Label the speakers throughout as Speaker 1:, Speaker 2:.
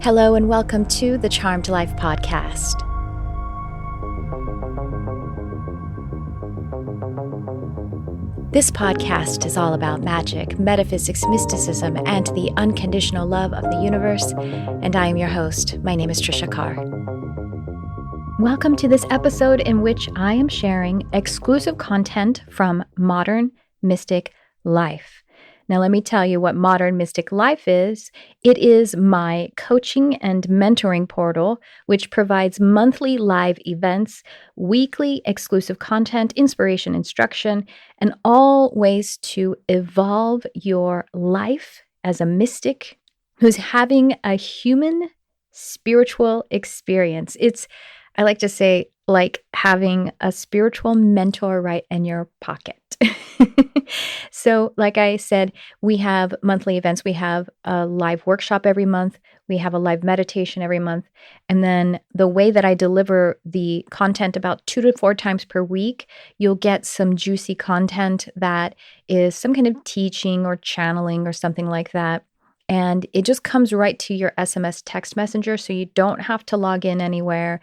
Speaker 1: Hello and welcome to the Charmed Life podcast. This podcast is all about magic, metaphysics, mysticism, and the unconditional love of the universe, and I am your host. My name is Tricia Carr. Welcome to this episode in which I am sharing exclusive content from Modern Mystic Life. Now, let me tell you what Modern Mystic Life is. It is my coaching and mentoring portal, which provides monthly live events, weekly exclusive content, inspiration, instruction, and all ways to evolve your life as a mystic who's having a human spiritual experience. I like to say, like having a spiritual mentor right in your pocket. So, like I said, we have monthly events. We have a live workshop every month. We have a live meditation every month. And then the way that I deliver the content about 2 to 4 times per week, you'll get some juicy content that is some kind of teaching or channeling or something like that. And it just comes right to your SMS text messenger, so you don't have to log in anywhere.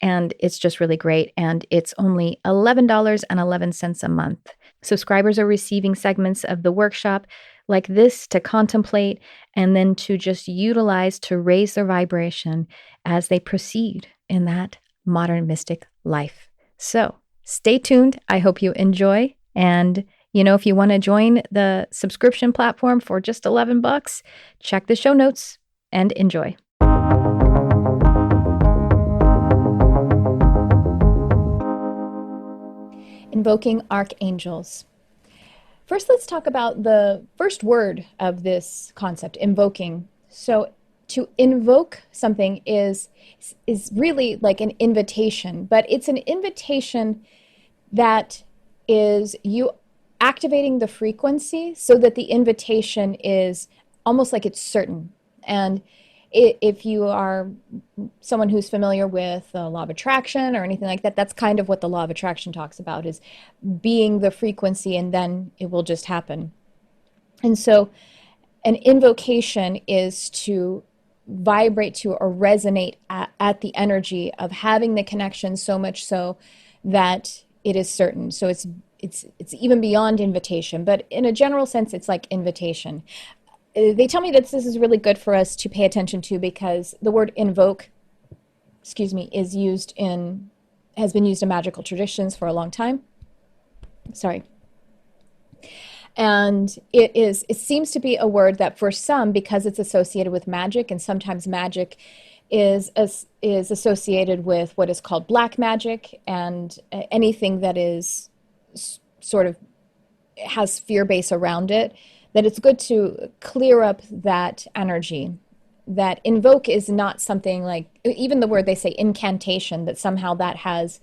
Speaker 1: And it's just really great. And it's only $11.11 a month. Subscribers are receiving segments of the workshop like this to contemplate and then to just utilize to raise their vibration as they proceed in that modern mystic life. So stay tuned. I hope you enjoy. And if you want to join the subscription platform for just $11, check the show notes and enjoy. Invoking Archangels. First, let's talk about the first word of this concept, invoking. So to invoke something is really like an invitation, but it's an invitation that is you activating the frequency so that the invitation is almost like it's certain. And if you are someone who's familiar with the law of attraction or anything like that, that's kind of what the law of attraction talks about, is being the frequency and then it will just happen. And so an invocation is to vibrate to or resonate at the energy of having the connection so much so that it is certain. So it's even beyond invitation, but in a general sense, it's like invitation. They tell me that this is really good for us to pay attention to because the word invoke, has been used in magical traditions for a long time. Sorry. And it seems to be a word that for some, because it's associated with magic, and sometimes magic is associated with what is called black magic, and anything that is sort of has fear base around it, that it's good to clear up that energy. That invoke is not something like, even the word they say incantation, that somehow that has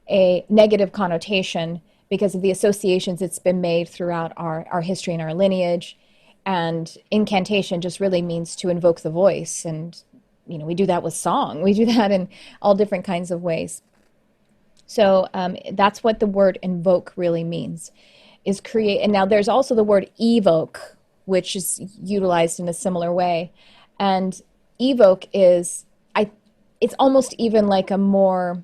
Speaker 1: a negative connotation because of the associations it's been made throughout our history and our lineage. And incantation just really means to invoke the voice. And, we do that with song. We do that in all different kinds of ways. So that's what the word invoke really means. Is create. And now there's also the word evoke, which is utilized in a similar way. And evoke it's almost even like a more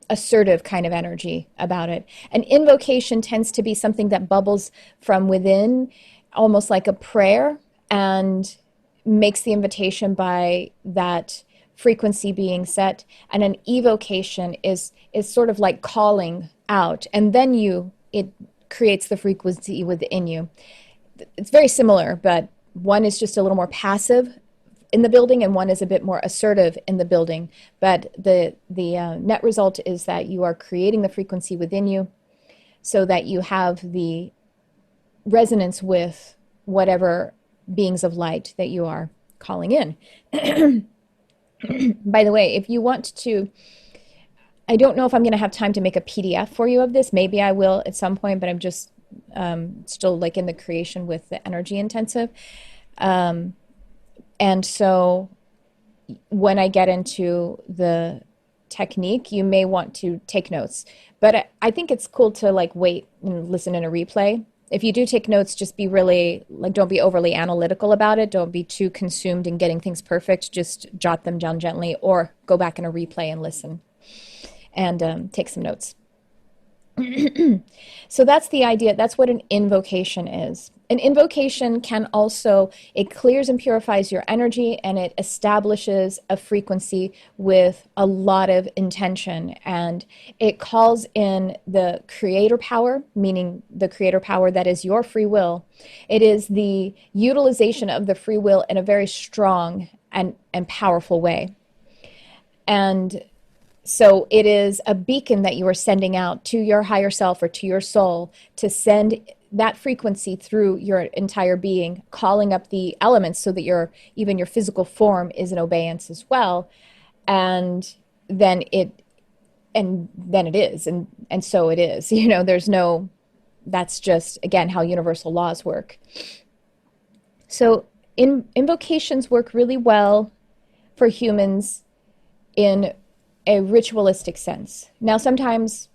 Speaker 1: assertive kind of energy about it. An invocation tends to be something that bubbles from within, almost like a prayer, and makes the invitation by that frequency being set. And an evocation is sort of like calling out, and then it creates the frequency within you. It's very similar, but one is just a little more passive in the building and one is a bit more assertive in the building. But the net result is that you are creating the frequency within you so that you have the resonance with whatever beings of light that you are calling in. By the way, if you want to, I don't know if I'm going to have time to make a PDF for you of this. Maybe I will at some point, but I'm just still like in the creation with the energy intensive. And so when I get into the technique, you may want to take notes. But I think it's cool to like wait and listen in a replay if you do take notes, just be really, like, don't be overly analytical about it. Don't be too consumed in getting things perfect. Just jot them down gently or go back in a replay and listen and take some notes. So that's the idea. That's what an invocation is. An invocation can also, it clears and purifies your energy, and it establishes a frequency with a lot of intention, and it calls in the creator power, meaning the creator power that is your free will. It is the utilization of the free will in a very strong and powerful way. And so it is a beacon that you are sending out to your higher self or to your soul to send that frequency through your entire being, calling up the elements so that even your physical form is in obeyance as well. And then it is. And so it is. That's just, again, how universal laws work. So invocations work really well for humans in a ritualistic sense. Now, sometimes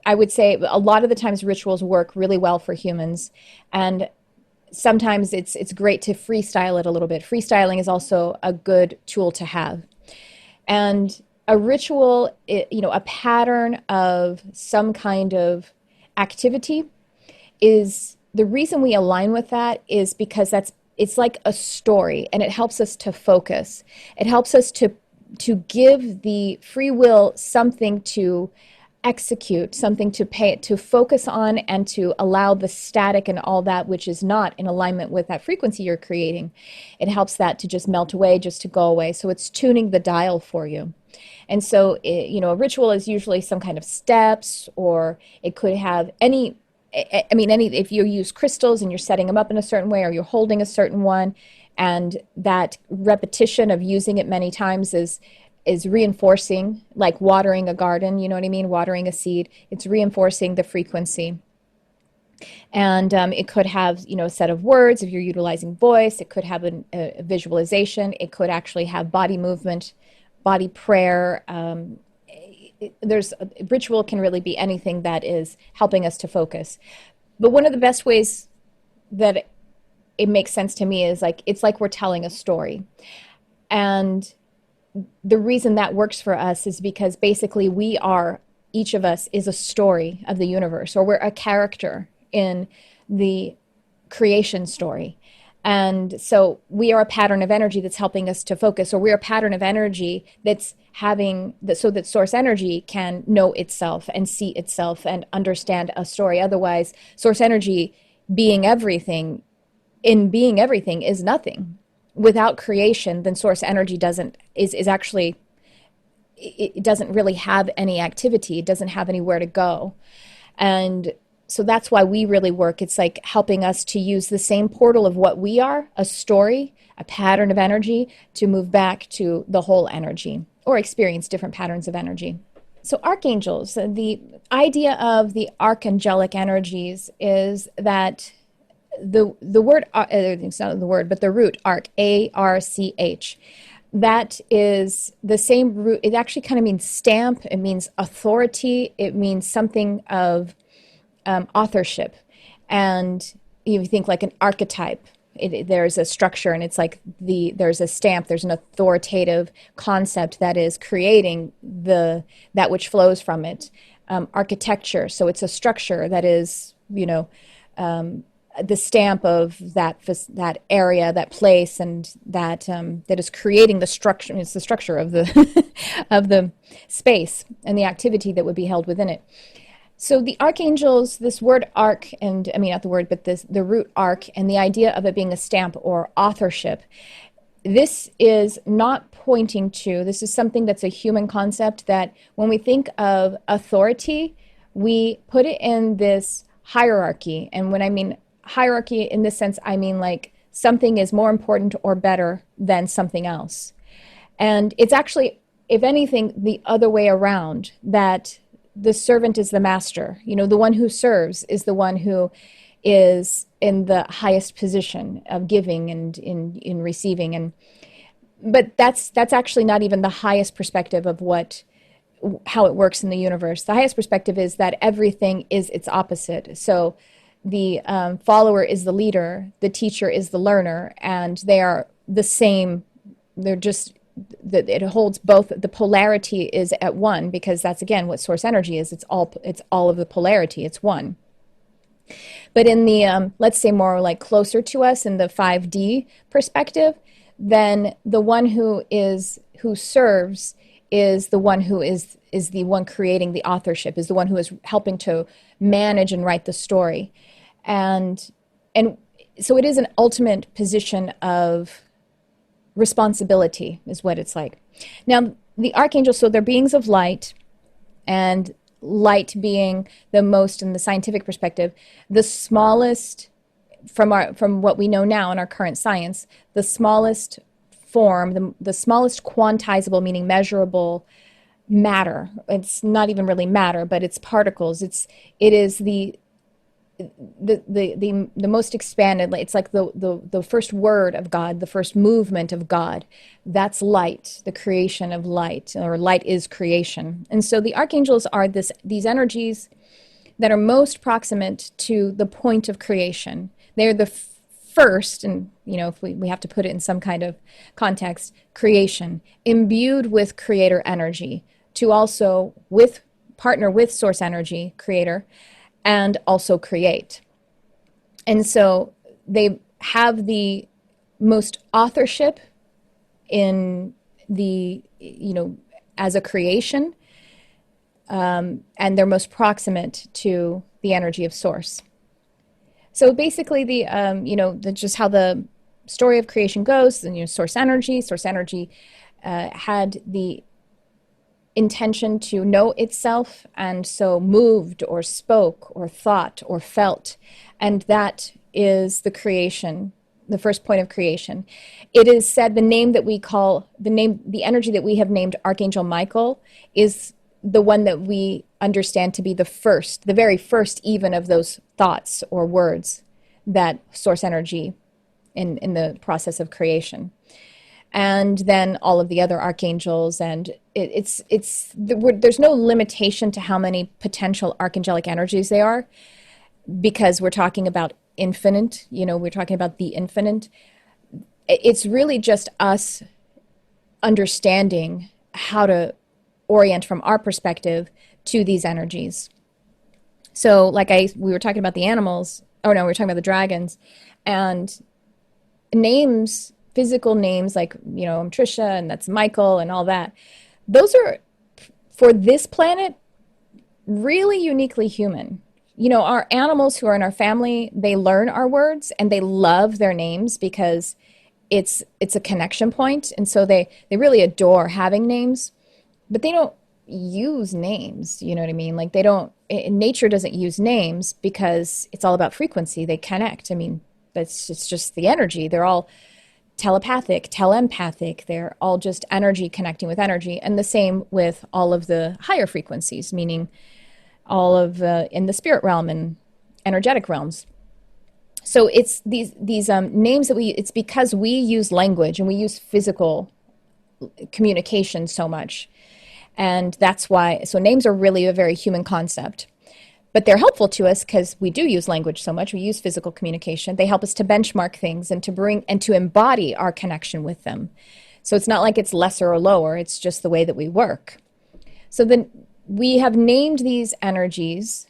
Speaker 1: I would say a lot of the times rituals work really well for humans, and sometimes it's great to freestyle it a little bit. Freestyling is also a good tool to have. And a ritual, a pattern of some kind of activity, is the reason we align with that is because it's like a story, and it helps us to focus. It helps us to give the free will something to execute, something to focus on, and to allow the static and all that which is not in alignment with that frequency you're creating. It helps that to just melt away, just to go away. So it's tuning the dial for you. And so, a ritual is usually some kind of steps, or it could have if you use crystals and you're setting them up in a certain way, or you're holding a certain one, and that repetition of using it many times is reinforcing, like watering a garden, you know what I mean? Watering a seed. It's reinforcing the frequency. And it could have, a set of words if you're utilizing voice. It could have a visualization. It could actually have body movement, body prayer. Ritual can really be anything that is helping us to focus. But one of the best ways that it makes sense to me is it's like we're telling a story. And the reason that works for us is because basically each of us is a story of the universe, or we're a character in the creation story. And so we are a pattern of energy that's helping us to focus, or we're a pattern of energy that's so that source energy can know itself and see itself and understand a story. Otherwise, source energy being everything is nothing. Without creation, then source energy doesn't really have any activity. It doesn't have anywhere to go. And so that's why we really work. It's like helping us to use the same portal of what we are, a story, a pattern of energy, to move back to the whole energy, or experience different patterns of energy. So archangels, the idea of the archangelic energies is that the word, it's not the word, but the root, arch, A-R-C-H, that is the same root. It actually kind of means stamp. It means authority. It means something of authorship. And you think like an archetype. There's a structure, and it's like there's a stamp. There's an authoritative concept that is creating that which flows from it. Architecture. So it's a structure that is, the stamp of that area, that place, and that is creating the structure. It's the structure of the of the space and the activity that would be held within it. So the archangels, this word arch, and I mean not the word, but the root arch, and the idea of it being a stamp or authorship. This is not pointing to. This is something that's a human concept, that when we think of authority, we put it in this hierarchy. And when I mean hierarchy in this sense, I mean like something is more important or better than something else. And it's actually, if anything, the other way around, that the servant is the master. The one who serves is the one who is in the highest position of giving and in receiving. But that's actually not even the highest perspective of how it works in the universe. The highest perspective is that everything is its opposite. So the follower is the leader, the teacher is the learner, and they are the same. They're just, it holds both. The polarity is at one, because that's, again, what source energy is. It's all of the polarity. It's one. But in the, let's say more like closer to us in the 5D perspective, then the one who serves is the one who is the one creating the authorship, is the one who is helping to manage and write the story. And so it is an ultimate position of responsibility, is what it's like. Now, the archangels, so they're beings of light, and light being the most, in the scientific perspective, the smallest, from what we know now in our current science, the smallest form, the smallest quantizable, meaning measurable matter. It's not even really matter, but it's particles. It is the most expanded. It's like the first word of God, the first movement of God. That's light, the creation of light, or light is creation. And so the archangels are these energies that are most proximate to the point of creation. They're the first, and if we have to put it in some kind of context, creation, imbued with creator energy, to also partner with source energy, creator, and also create. And so they have the most authorship in the, as a creation, and they're most proximate to the energy of source. So basically just how the story of creation goes, and source energy had the intention to know itself, and so moved or spoke or thought or felt, and that is the creation, the first point of creation. It is said the energy that we have named Archangel Michael is the one that we understand to be the very first even of those thoughts or words that source energy in the process of creation. And then all of the other archangels, and there's no limitation to how many potential archangelic energies they are, because we're talking about infinite, we're talking about the infinite. It's really just us understanding how to orient from our perspective to these energies. So we were talking about the animals, we were talking about the dragons, and names, physical names, like, I'm Tricia, and that's Michael, and all that. Those are, for this planet, really uniquely human. Our animals who are in our family, they learn our words, and they love their names because it's a connection point, and so they really adore having names, but they don't use names, you know what I mean? Like, nature doesn't use names because it's all about frequency. They connect. It's just the energy. They're all telepathic, telempathic. They're all just energy connecting with energy. And the same with all of the higher frequencies, meaning all of in the spirit realm and energetic realms. So it's these names that it's because we use language and we use physical communication so much. And that's why, so names are really a very human concept. But they're helpful to us because we do use language so much. We use physical communication. They help us to benchmark things and to embody our connection with them. So it's not like it's lesser or lower. It's just the way that we work. So then we have named these energies,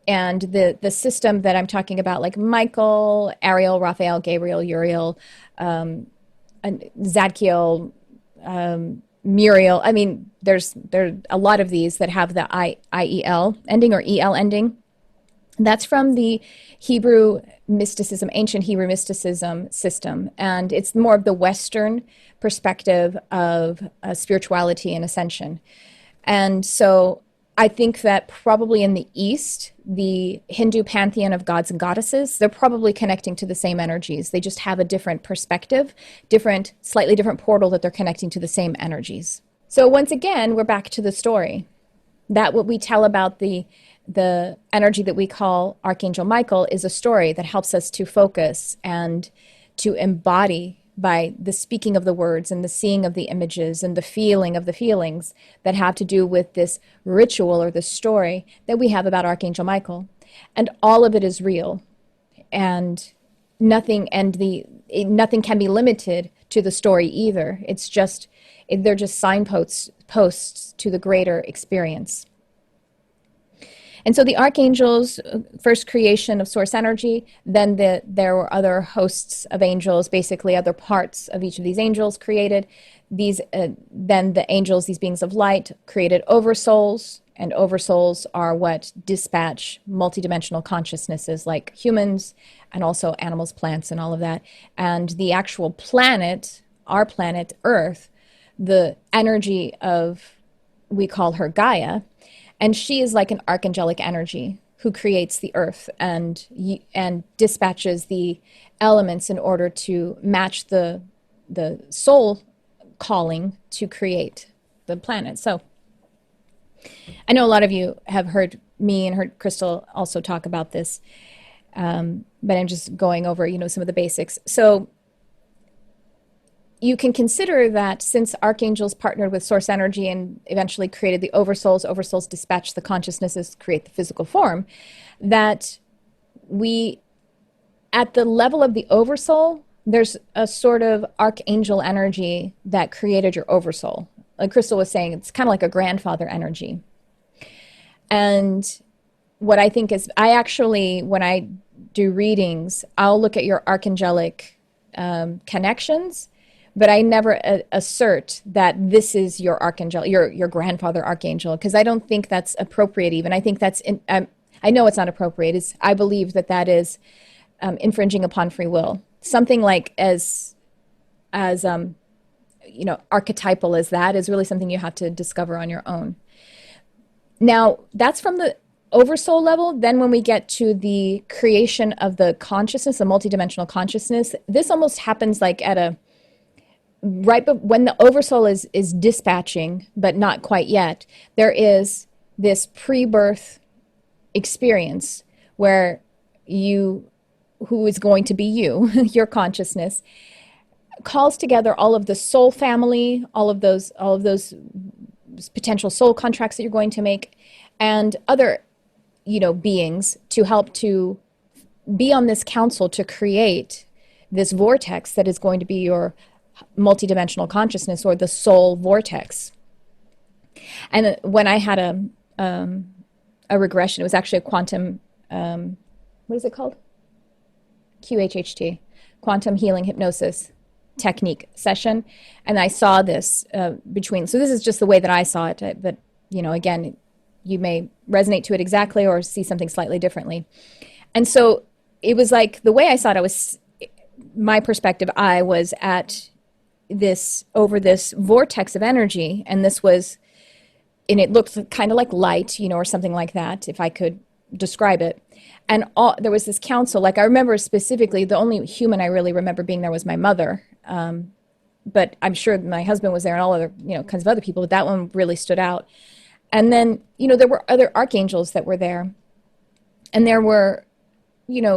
Speaker 1: and the system that I'm talking about, like Michael, Ariel, Raphael, Gabriel, Uriel, Zadkiel, Muriel. There are a lot of these that have the IEL ending or EL ending. That's from the Hebrew mysticism, ancient Hebrew mysticism system. And it's more of the Western perspective of spirituality and ascension. And so I think that probably in the East, the Hindu pantheon of gods and goddesses, they're probably connecting to the same energies. They just have a different perspective, slightly different portal that they're connecting to the same energies. So once again, we're back to the story. That what we tell about the energy that we call Archangel Michael is a story that helps us to focus and to embody by the speaking of the words and the seeing of the images and the feeling of the feelings that have to do with this ritual or the story that we have about Archangel Michael. and all of it is real, and nothing can be limited to the story either. It's just, they're just signposts to the greater experience. And so the archangels, first creation of source energy, then there were other hosts of angels, basically other parts of each of these angels created. Then the angels, these beings of light, created oversouls, and oversouls are what dispatch multidimensional consciousnesses like humans and also animals, plants, and all of that. And the actual planet, our planet, Earth, the energy of, we call her Gaia, and she is like an archangelic energy who creates the earth and dispatches the elements in order to match the soul calling to create the planet. So I know a lot of you have heard me and heard Crystal also talk about this, but I'm just going over, some of the basics. So you can consider that since archangels partnered with source energy and eventually created the oversouls dispatch the consciousnesses, create the physical form, that at the level of the oversoul, there's a sort of archangel energy that created your oversoul. Like Crystal was saying, it's kind of like a grandfather energy. And what I think is, when I do readings, I'll look at your archangelic connections, but I never assert that this is your archangel, your grandfather archangel, because I don't think that's appropriate even. I think I know it's not appropriate. I believe that is infringing upon free will. Something like as archetypal as that is really something you have to discover on your own. Now, that's from the oversoul level. Then when we get to the creation of the consciousness, the multidimensional consciousness, this almost happens like when the oversoul is dispatching, but not quite yet, there is this pre-birth experience where who is going to be your consciousness, calls together all of the soul family, all of those potential soul contracts that you're going to make, and other, beings to help to be on this council to create this vortex that is going to be your multidimensional consciousness, or the soul vortex. And when I had a regression, it was actually a quantum, what is it called? QHHT, quantum healing hypnosis technique session. And I saw this so this is just the way that I saw it, but, again, you may resonate to it exactly or see something slightly differently. And so it was like, the way I saw it, my perspective, I was at over this vortex of energy, and it looked kind of like light, or something like that, if I could describe it. And there was this council, like I remember specifically, the only human I really remember being there was my mother. But I'm sure my husband was there and all other, kinds of other people, but that one really stood out. And then, there were other archangels that were there, and there were,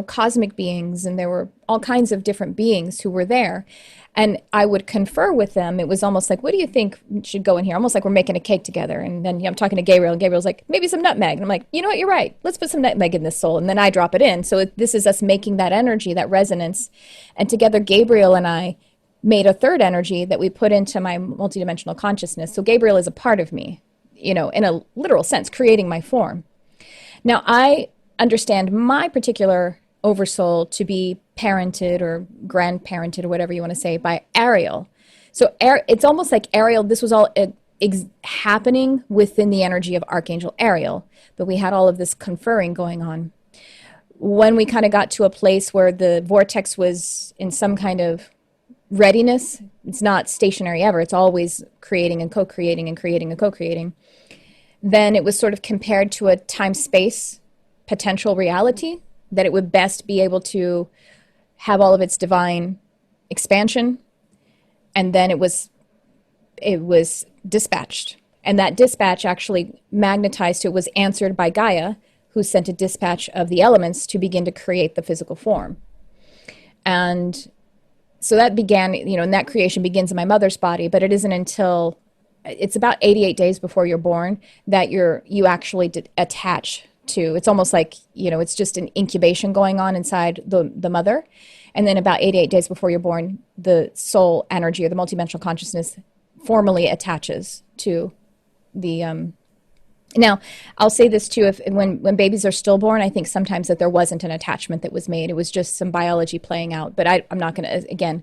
Speaker 1: cosmic beings, and there were all kinds of different beings who were there. And I would confer with them. It was almost like, what do you think should go in here? Almost like we're making a cake together. And then I'm talking to Gabriel, and Gabriel's like, maybe some nutmeg. And I'm like, you know what, you're right. Let's put some nutmeg in this soul. And then I drop it in. So this is us making that energy, that resonance. And together, Gabriel and I made a third energy that we put into my multidimensional consciousness. So Gabriel is a part of me, in a literal sense, creating my form. Now, I understand my particular oversoul to be parented or grandparented or whatever you want to say by Ariel. So it's almost like Ariel, this was all happening within the energy of Archangel Ariel, but we had all of this conferring going on. When we kind of got to a place where the vortex was in some kind of readiness, it's not stationary ever, it's always creating and co-creating and creating and co-creating, then it was sort of compared to a time-space potential reality, that it would best be able to have all of its divine expansion, and then it was dispatched. And that dispatch actually magnetized to, it was answered by Gaia, who sent a dispatch of the elements to begin to create the physical form. And so that began, and that creation begins in my mother's body, but it isn't until, it's about 88 days before you're born that you actually attach to, it's almost like, it's just an incubation going on inside the mother. And then about 88 days before you're born, the soul energy or the multidimensional consciousness formally attaches to the, now, I'll say this too, when babies are stillborn, I think sometimes that there wasn't an attachment that was made. It was just some biology playing out. But I'm not going to, again,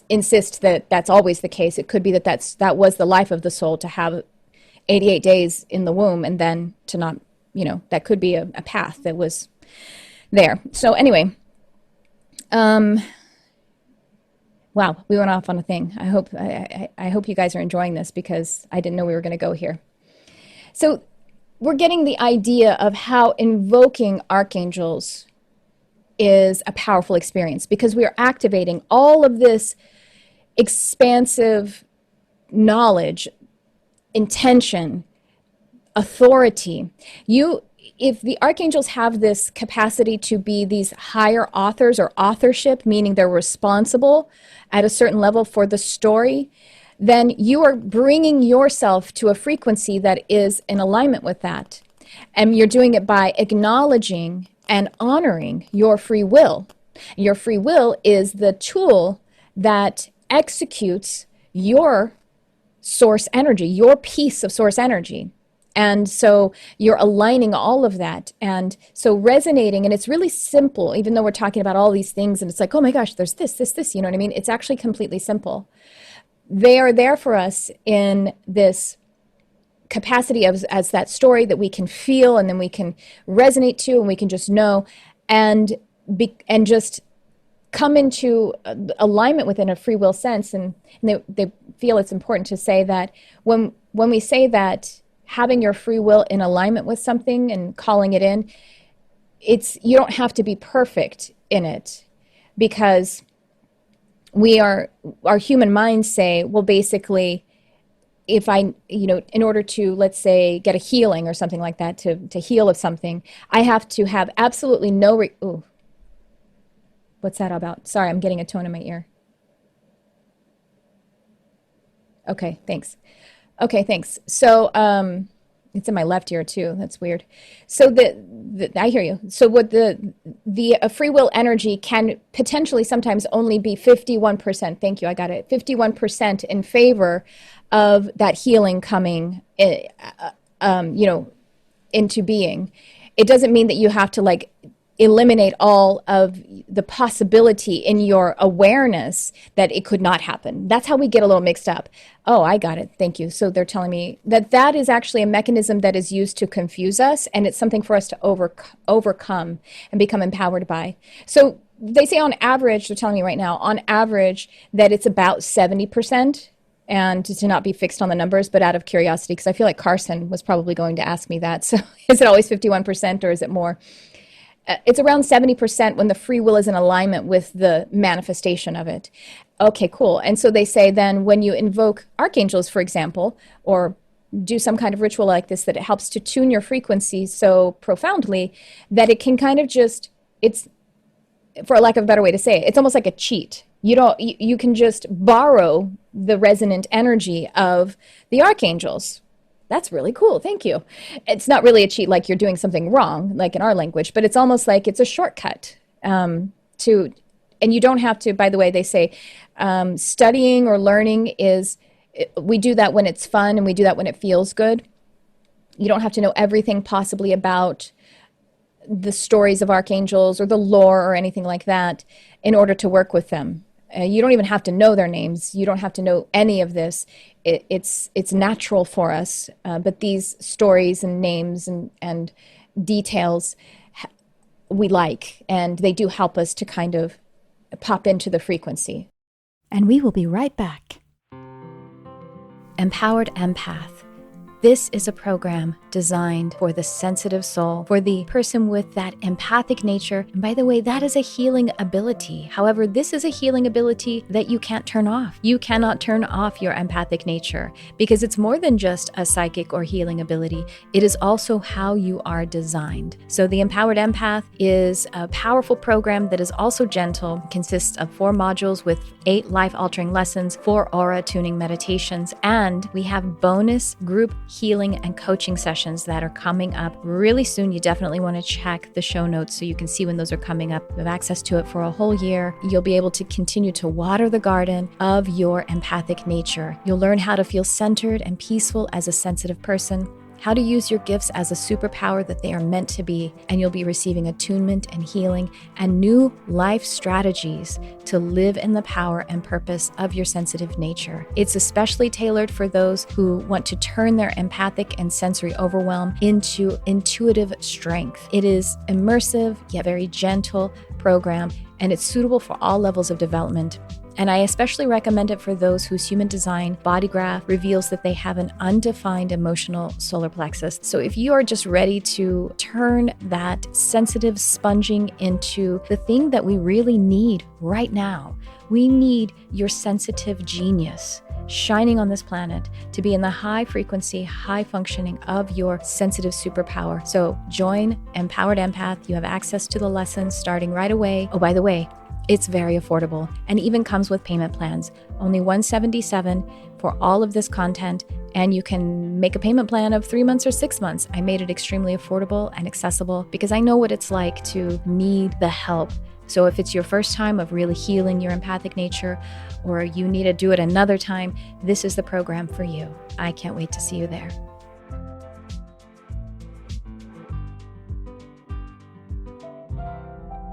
Speaker 1: insist that that's always the case. It could be that was the life of the soul, to have 88 days in the womb and then to not, that could be a path that was there. So anyway, wow, we went off on a thing. I hope you guys are enjoying this, because I didn't know we were going to go here. So we're getting the idea of how invoking archangels is a powerful experience, because we are activating all of this expansive knowledge, intention, authority. If the archangels have this capacity to be these higher authors or authorship, meaning they're responsible at a certain level for the story, then you are bringing yourself to a frequency that is in alignment with that. And you're doing it by acknowledging and honoring your free will. Your free will is the tool that executes your source energy, your piece of source energy. And so you're aligning all of that. And so resonating, and it's really simple, even though we're talking about all these things and it's like, oh my gosh, there's this, you know what I mean? It's actually completely simple. They are there for us in this capacity as that story that we can feel and then we can resonate to, and we can just know and just come into alignment within a free will sense. And they feel it's important to say that when we say that, having your free will in alignment with something and calling it in, you don't have to be perfect in it, because our human minds say, well, basically, if in order to, let's say, get a healing or something like that, to heal of something, I have to have absolutely no, ooh, what's that about? Sorry, I'm getting a tone in my ear. Okay, thanks. So, it's in my left ear too. That's weird. So I hear you. So what the free will energy can potentially sometimes only be 51%. Thank you. I got it. 51% in favor of that healing coming, into being. It doesn't mean that you have to eliminate all of the possibility in your awareness that it could not happen. That's how we get a little mixed up. Oh, I got it. Thank you. So they're telling me that is actually a mechanism that is used to confuse us, and it's something for us to overcome and become empowered by. So they say on average, they're telling me right now, on average, that it's about 70%, and to not be fixed on the numbers, but out of curiosity, because I feel like Carson was probably going to ask me that. So is it always 51% or is it more? It's around 70% when the free will is in alignment with the manifestation of it. Okay, cool. And so they say then when you invoke archangels, for example, or do some kind of ritual like this, that it helps to tune your frequency so profoundly that it can kind of it's, for lack of a better way to say it, it's almost like a cheat. You can just borrow the resonant energy of the archangels. That's really cool. Thank you. It's not really a cheat like you're doing something wrong, like in our language, but it's almost like it's a shortcut and you don't have to, by the way, they say studying or learning we do that when it's fun and we do that when it feels good. You don't have to know everything possibly about the stories of archangels or the lore or anything like that in order to work with them. You don't even have to know their names. You don't have to know any of this. It's natural for us. But these stories and names and details we like, and they do help us to kind of pop into the frequency.
Speaker 2: And we will be right back.
Speaker 1: Empowered Empath. This is a program designed for the sensitive soul, for the person with that empathic nature. And by the way, that is a healing ability. However, this is a healing ability that you can't turn off. You cannot turn off your empathic nature because it's more than just a psychic or healing ability. It is also how you are designed. So the Empowered Empath is a powerful program that is also gentle, consists of 4 modules with 8 life-altering lessons, 4 aura tuning meditations, and we have bonus group healing and coaching sessions that are coming up really soon. You definitely want to check the show notes so you can see when those are coming up. You have access to it for a whole year. You'll be able to continue to water the garden of your empathic nature. You'll learn how to feel centered and peaceful as a sensitive person, how to use your gifts as a superpower that they are meant to be, and you'll be receiving attunement and healing and new life strategies to live in the power and purpose of your sensitive nature. It's especially tailored for those who want to turn their empathic and sensory overwhelm into intuitive strength. It is immersive yet very gentle program, and it's suitable for all levels of development. And I especially recommend it for those whose human design body graph reveals that they have an undefined emotional solar plexus. So if you are just ready to turn that sensitive sponging into the thing that we really need right now, we need your sensitive genius shining on this planet to be in the high frequency, high functioning of your sensitive superpower. So join Empowered Empath. You have access to the lessons starting right away. Oh, by the way, it's very affordable and even comes with payment plans. Only $177 for all of this content, and you can make a payment plan of 3 months or 6 months. I made it extremely affordable and accessible because I know what it's like to need the help. So if it's your first time of really healing your empathic nature, or you need to do it another time, this is the program for you. I can't wait to see you there.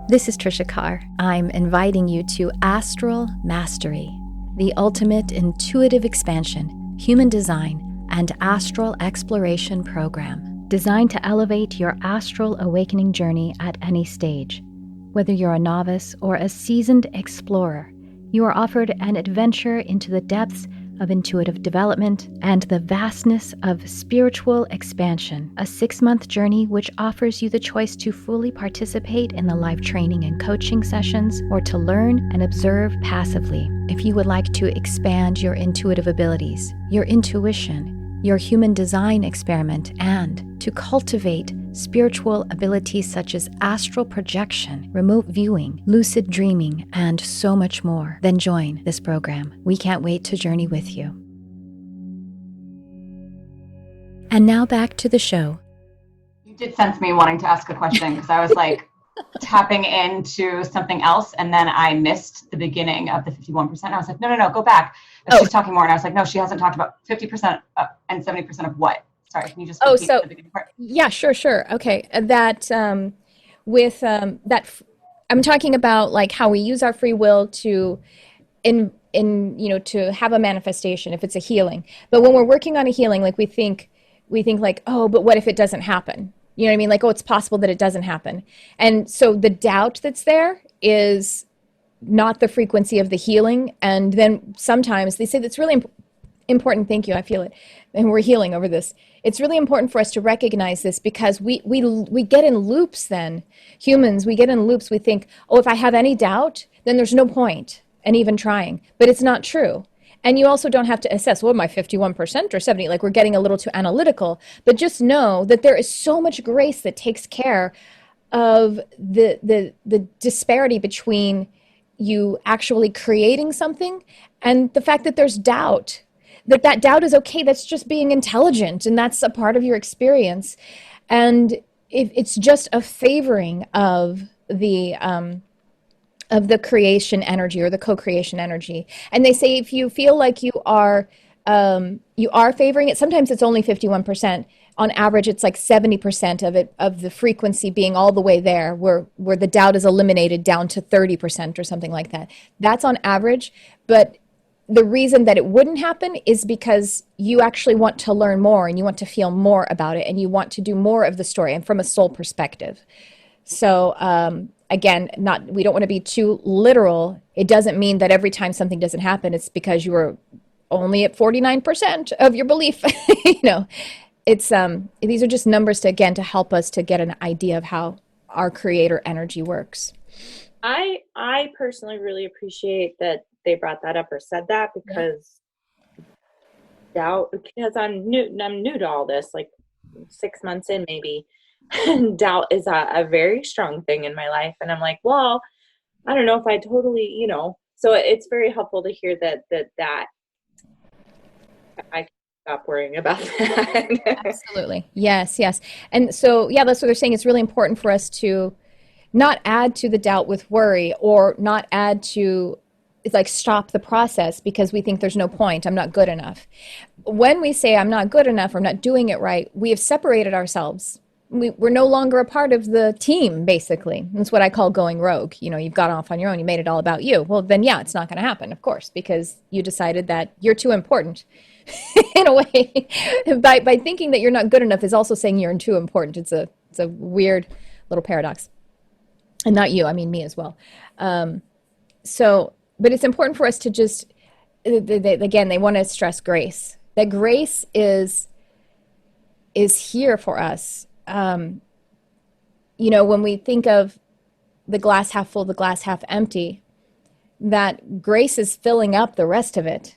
Speaker 1: This is Tricia Carr. I'm inviting you to Astral Mastery, the ultimate intuitive expansion, human design, and astral exploration program, designed to elevate your astral awakening journey at any stage. Whether you're a novice or a seasoned explorer, you are offered an adventure into the depths of intuitive development and the vastness of spiritual expansion, a 6-month journey which offers you the choice to fully participate in the live training and coaching sessions or to learn and observe passively. If you would like to expand your intuitive abilities, your intuition, your human design experiment, and to cultivate spiritual abilities such as astral projection, remote viewing, lucid dreaming, and so much more, then join this program. We can't wait to journey with you. And now back to the show.
Speaker 3: You did sense me wanting to ask a question because I was like tapping into something else, and then I missed the beginning of the 51%. I was like, no, go back. She's talking more, and I was like, no, she hasn't talked about 50% and 70% of what? Sorry, can you just repeat the beginning part?
Speaker 1: Yeah, sure. Okay, that I'm talking about like how we use our free will to to have a manifestation if it's a healing. But when we're working on a healing, like we think like, oh, but what if it doesn't happen? You know what I mean? Like, oh, it's possible that it doesn't happen. And so the doubt that's there is not the frequency of the healing. And then sometimes they say that's really important. Thank you. I feel it. And we're healing over this. It's really important for us to recognize this because we get in loops then. Humans, we get in loops. We think, oh, if I have any doubt, then there's no point in even trying. But it's not true. And you also don't have to assess, well, am I 51% or 70? Like we're getting a little too analytical. But just know that there is so much grace that takes care of the disparity between you actually creating something and the fact that there's doubt. That doubt is okay. That's just being intelligent, and that's a part of your experience. And it's just a favoring of the creation energy or the co-creation energy. And they say if you feel like you are favoring it, sometimes it's only 51%. On average, it's like 70% of the frequency being all the way there, where the doubt is eliminated down to 30% or something like that. That's on average, but the reason that it wouldn't happen is because you actually want to learn more and you want to feel more about it and you want to do more of the story and from a soul perspective. So again, we don't want to be too literal. It doesn't mean that every time something doesn't happen, it's because you were only at 49% of your belief. It's these are just numbers to help us to get an idea of how our creator energy works.
Speaker 4: I personally really appreciate that they brought that up or said that because doubt, because I'm new to all this, like 6 months in maybe, and doubt is a very strong thing in my life. And I'm like, well, I don't know if I totally, so it's very helpful to hear that I can stop worrying about that.
Speaker 1: Absolutely. Yes, yes. And so, yeah, that's what they're saying. It's really important for us to not add to the doubt with worry, or not add to, it's like, stop the process because we think there's no point. I'm not good enough. When we say I'm not good enough, or I'm not doing it right, we have separated ourselves. We're no longer a part of the team, basically. That's what I call going rogue. You know, you've got off on your own. You made it all about you. Well, then, yeah, it's not going to happen, of course, because you decided that you're too important. In a way, by thinking that you're not good enough is also saying you're too important. It's a weird little paradox. And not you, I mean me as well. But it's important for us to just, again, they want to stress grace. That grace is here for us. When we think of the glass half full, the glass half empty, that grace is filling up the rest of it.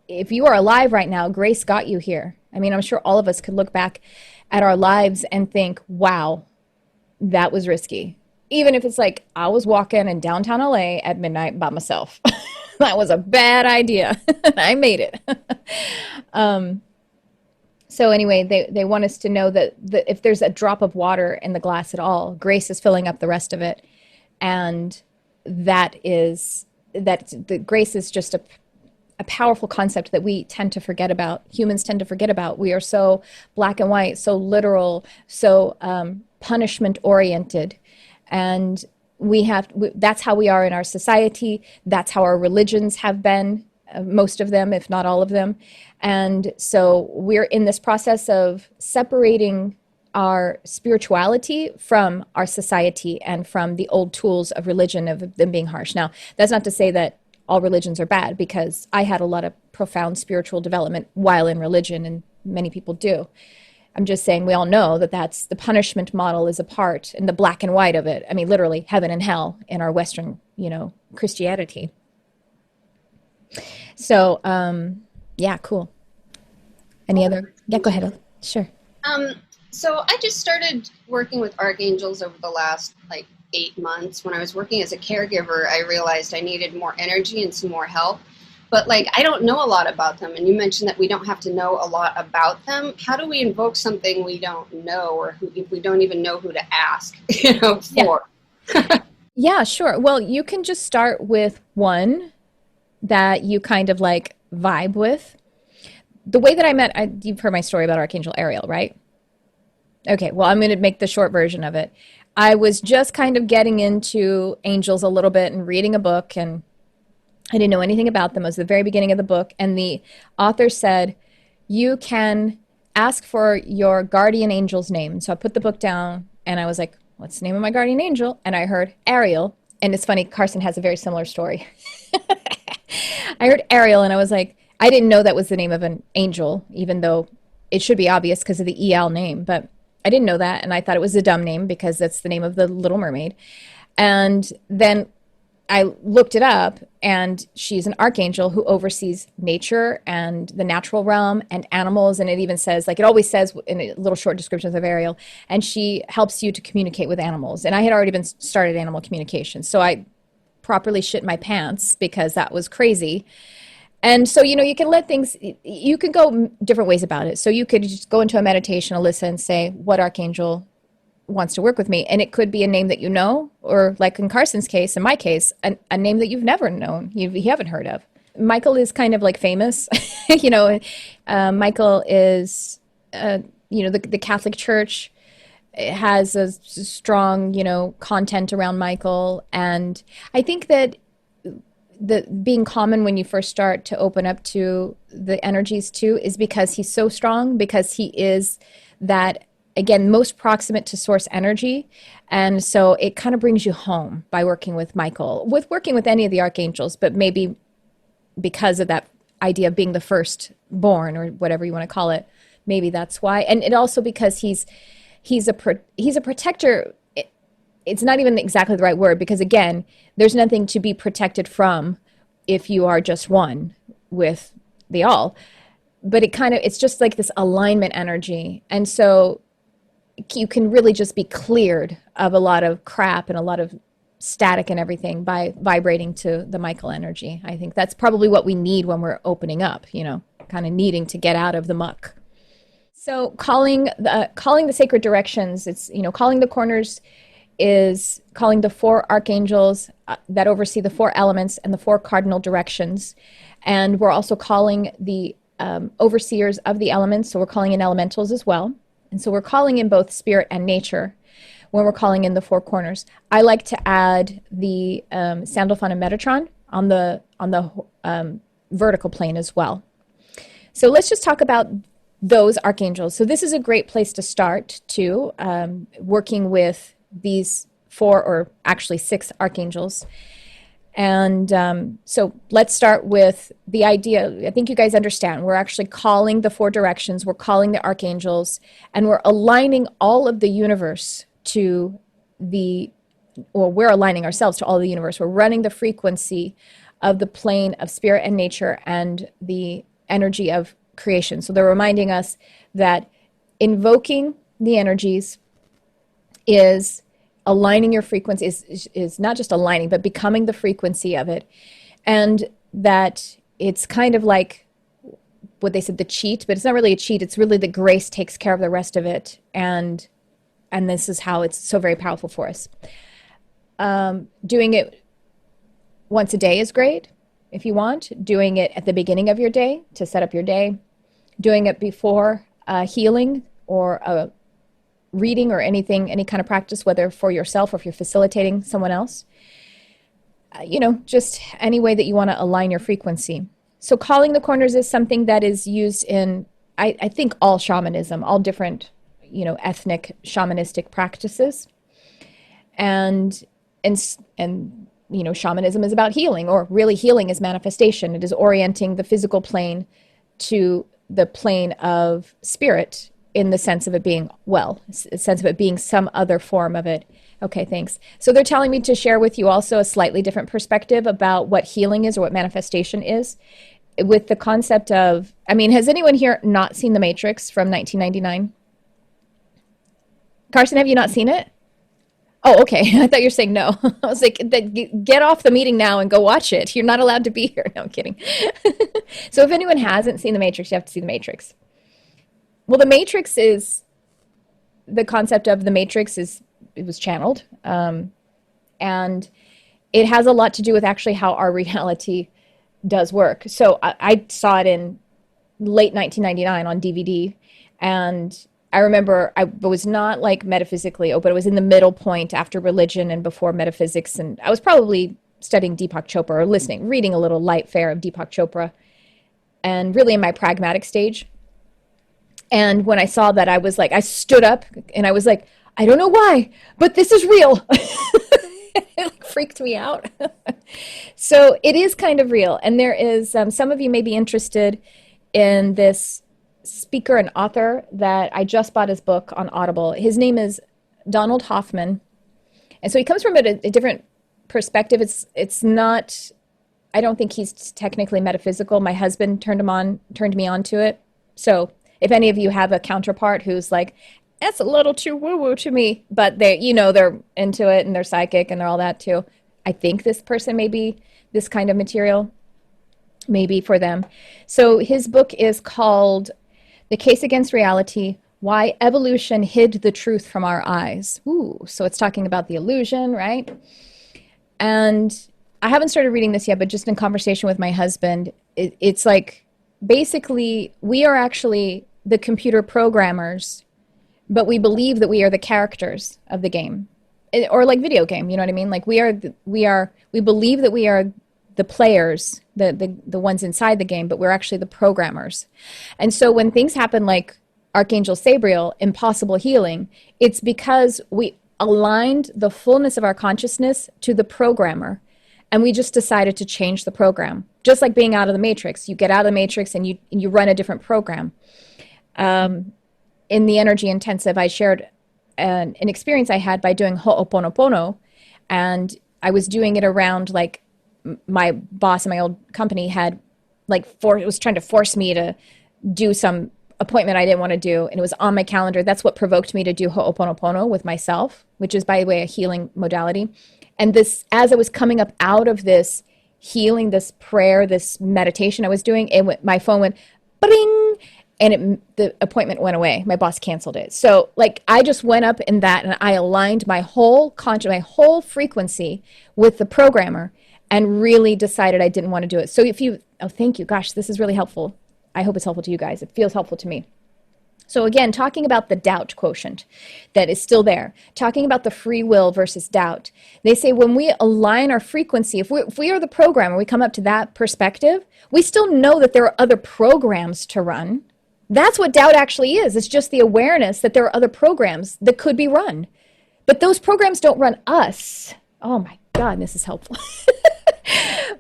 Speaker 1: If you are alive right now, grace got you here. I mean, I'm sure all of us could look back at our lives and think, wow, that was risky. Even if it's like, I was walking in downtown LA at midnight by myself. That was a bad idea. I made it. So anyway, they want us to know that if there's a drop of water in the glass at all, grace is filling up the rest of it. And that the grace is just a powerful concept that we tend to forget about. Humans tend to forget about. We are so black and white, so literal, so punishment oriented. And that's how we are in our society. That's how our religions have been, most of them, if not all of them. And so we're in this process of separating our spirituality from our society and from the old tools of religion, of them being harsh. Now, that's not to say that all religions are bad, because I had a lot of profound spiritual development while in religion, and many people do. I'm just saying we all know that that's the punishment model is a part, and the black and white of it. I mean, literally heaven and hell in our Western, Christianity. So, yeah, cool. Any other? Yeah, go ahead. Sure.
Speaker 5: So I just started working with archangels over the last 8 months. When I was working as a caregiver, I realized I needed more energy and some more help. But I don't know a lot about them. And you mentioned that we don't have to know a lot about them. How do we invoke something we don't know, or if we don't even know who to ask, for?
Speaker 1: Yeah. Yeah, sure. Well, you can just start with one that you kind of vibe with. The way that I met, you've heard my story about Archangel Ariel, right? Okay, well, I'm going to make the short version of it. I was just kind of getting into angels a little bit and reading a book, and I didn't know anything about them. It was the very beginning of the book, and the author said, you can ask for your guardian angel's name. So I put the book down, and I was like, what's the name of my guardian angel? And I heard Ariel, and it's funny, Carson has a very similar story. I heard Ariel, and I was like, I didn't know that was the name of an angel, even though it should be obvious because of the EL name, but I didn't know that, and I thought it was a dumb name because that's the name of the Little Mermaid. And then I looked it up, and she's an archangel who oversees nature and the natural realm and animals, and it even says, it always says in a little short descriptions of Ariel, and she helps you to communicate with animals. And I had already been started animal communication, so I properly shit my pants because that was crazy. And so, you can let things, you can go different ways about it. So you could just go into a meditation, Alyssa, and say, what archangel wants to work with me? And it could be a name that you know, or like in Carson's case, in my case, a name that you've never known, you haven't heard of. Michael is kind of famous. Michael is, the Catholic Church has a strong, content around Michael. And I think that the being common when you first start to open up to the energies too is because he's so strong, because he is that, again, most proximate to source energy. And so it kind of brings you home by working with Michael, with working with any of the archangels, but maybe because of that idea of being the first born, or whatever you want to call it, maybe that's why. And it also because he's a protector. It's not even exactly the right word, because again, there's nothing to be protected from if you are just one with the all. But it's just like this alignment energy. And so you can really just be cleared of a lot of crap and a lot of static and everything by vibrating to the Michael energy. I think that's probably what we need when we're opening up, kind kind of needing to get out of the muck. So calling the sacred directions, it's, calling the corners is calling the 4 archangels that oversee the 4 elements and the 4 cardinal directions. And we're also calling the overseers of the elements, so we're calling in elementals as well. And so we're calling in both spirit and nature when we're calling in the 4 corners. I like to add the Sandalphon and Metatron on the vertical plane as well. So let's just talk about those archangels. So this is a great place to start too, working with these 4 or actually 6 archangels. And so let's start with the idea. I think you guys understand. We're actually calling the 4 directions. We're calling the archangels, and we're aligning all of the universe to we're aligning ourselves to all of the universe. We're running the frequency of the plane of spirit and nature and the energy of creation. So they're reminding us that invoking the energies is aligning your frequency, is not just aligning, but becoming the frequency of it. And that it's kind of like what they said, the cheat, but it's not really a cheat. It's really the grace takes care of the rest of it. And this is how it's so very powerful for us. Doing it once a day is great if you want. Doing it at the beginning of your day to set up your day. Doing it before healing or a reading or any kind of practice, whether for yourself or if you're facilitating someone else. Just any way that you want to align your frequency. So calling the corners is something that is used in, I think, all shamanism, all different, ethnic shamanistic practices. And shamanism is about healing, or really healing is manifestation. It is orienting the physical plane to the plane of spirit in the sense of it being a sense of it being some other form of it. Okay, thanks. So they're telling me to share with you also a slightly different perspective about what healing is or what manifestation is, with the concept of, has anyone here not seen The Matrix from 1999? Carson, have you not seen it? Oh, okay. I thought you were saying no. I was like, get off the meeting now and go watch it. You're not allowed to be here. No, I'm kidding. So if anyone hasn't seen The Matrix, you have to see The Matrix. Well, The Matrix is, the concept of The Matrix it was channeled. And it has a lot to do with actually how our reality does work. So I saw it in late 1999 on DVD. And I remember I was not like metaphysically open. I was in the middle point after religion and before metaphysics. And I was probably studying Deepak Chopra or reading a little light fare of Deepak Chopra, and really in my pragmatic stage. And when I saw that, I was like, I stood up and I was like, I don't know why, but this is real. It freaked me out. So it is kind of real. And there is, some of you may be interested in this speaker and author that I just bought his book on Audible. His name is Donald Hoffman. And so he comes from a different perspective. It's not, I don't think he's technically metaphysical. My husband turned me on to it. So if any of you have a counterpart who's like, that's a little too woo-woo to me, but they're into it and they're psychic and they're all that too. I think this person may be this kind of material, maybe for them. So his book is called The Case Against Reality, Why Evolution Hid the Truth from Our Eyes. Ooh, so it's talking about the illusion, right? And I haven't started reading this yet, but just in conversation with my husband, it's like, basically, we are actually the computer programmers, but we believe that we are the characters of the game, or like video game. You know what I mean? Like we believe that we are the players, the ones inside the game, but we're actually the programmers. And so when things happen like Archangel Sabriel, impossible healing, it's because we aligned the fullness of our consciousness to the programmer. And we just decided to change the program. Just like being out of the matrix. You get out of the matrix and you run a different program. In the energy intensive, I shared an experience I had by doing Ho'oponopono. And I was doing it around like my boss in my old company had was trying to force me to do some appointment I didn't want to do. And it was on my calendar. That's what provoked me to do Ho'oponopono with myself, which is, by the way, a healing modality. And this, as I was coming up out of this healing, this prayer, this meditation I was doing, my phone went bing, and the appointment went away. My boss canceled it. So like I just went up in that and I aligned my whole my whole frequency with the programmer and really decided I didn't want to do it. So thank you. Gosh, this is really helpful. I hope it's helpful to you guys. It feels helpful to me. So again, talking about the doubt quotient that is still there, talking about the free will versus doubt. They say when we align our frequency, if we are the programmer, we come up to that perspective, we still know that there are other programs to run. That's what doubt actually is. It's just the awareness that there are other programs that could be run. But those programs don't run us. Oh my God, this is helpful.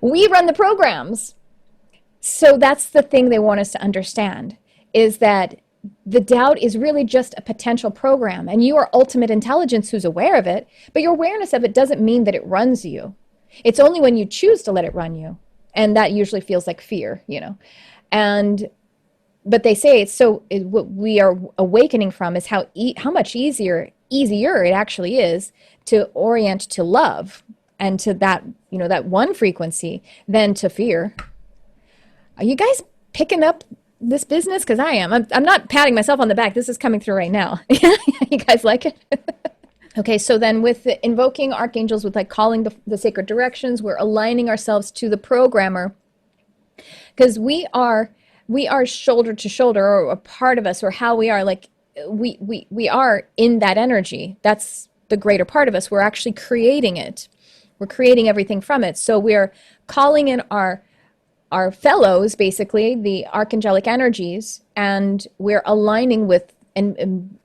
Speaker 1: We run the programs. So that's the thing they want us to understand, is that the doubt is really just a potential program, and you are ultimate intelligence who's aware of it, but your awareness of it doesn't mean that it runs you. It's only when you choose to let it run you, and that usually feels like fear, but they say what we are awakening from is how much easier it actually is to orient to love and to that, that one frequency than to fear. Are you guys picking up this business? Because I am. I'm not patting myself on the back. This is coming through right now. You guys like it? Okay, so then with the invoking archangels, with like calling the sacred directions, we're aligning ourselves to the programmer, because we are shoulder to shoulder, or a part of us, or how we are, like we are in that energy. That's the greater part of us. We're actually creating it. We're creating everything from it. So we're calling in our fellows, basically, the archangelic energies, and we're aligning with and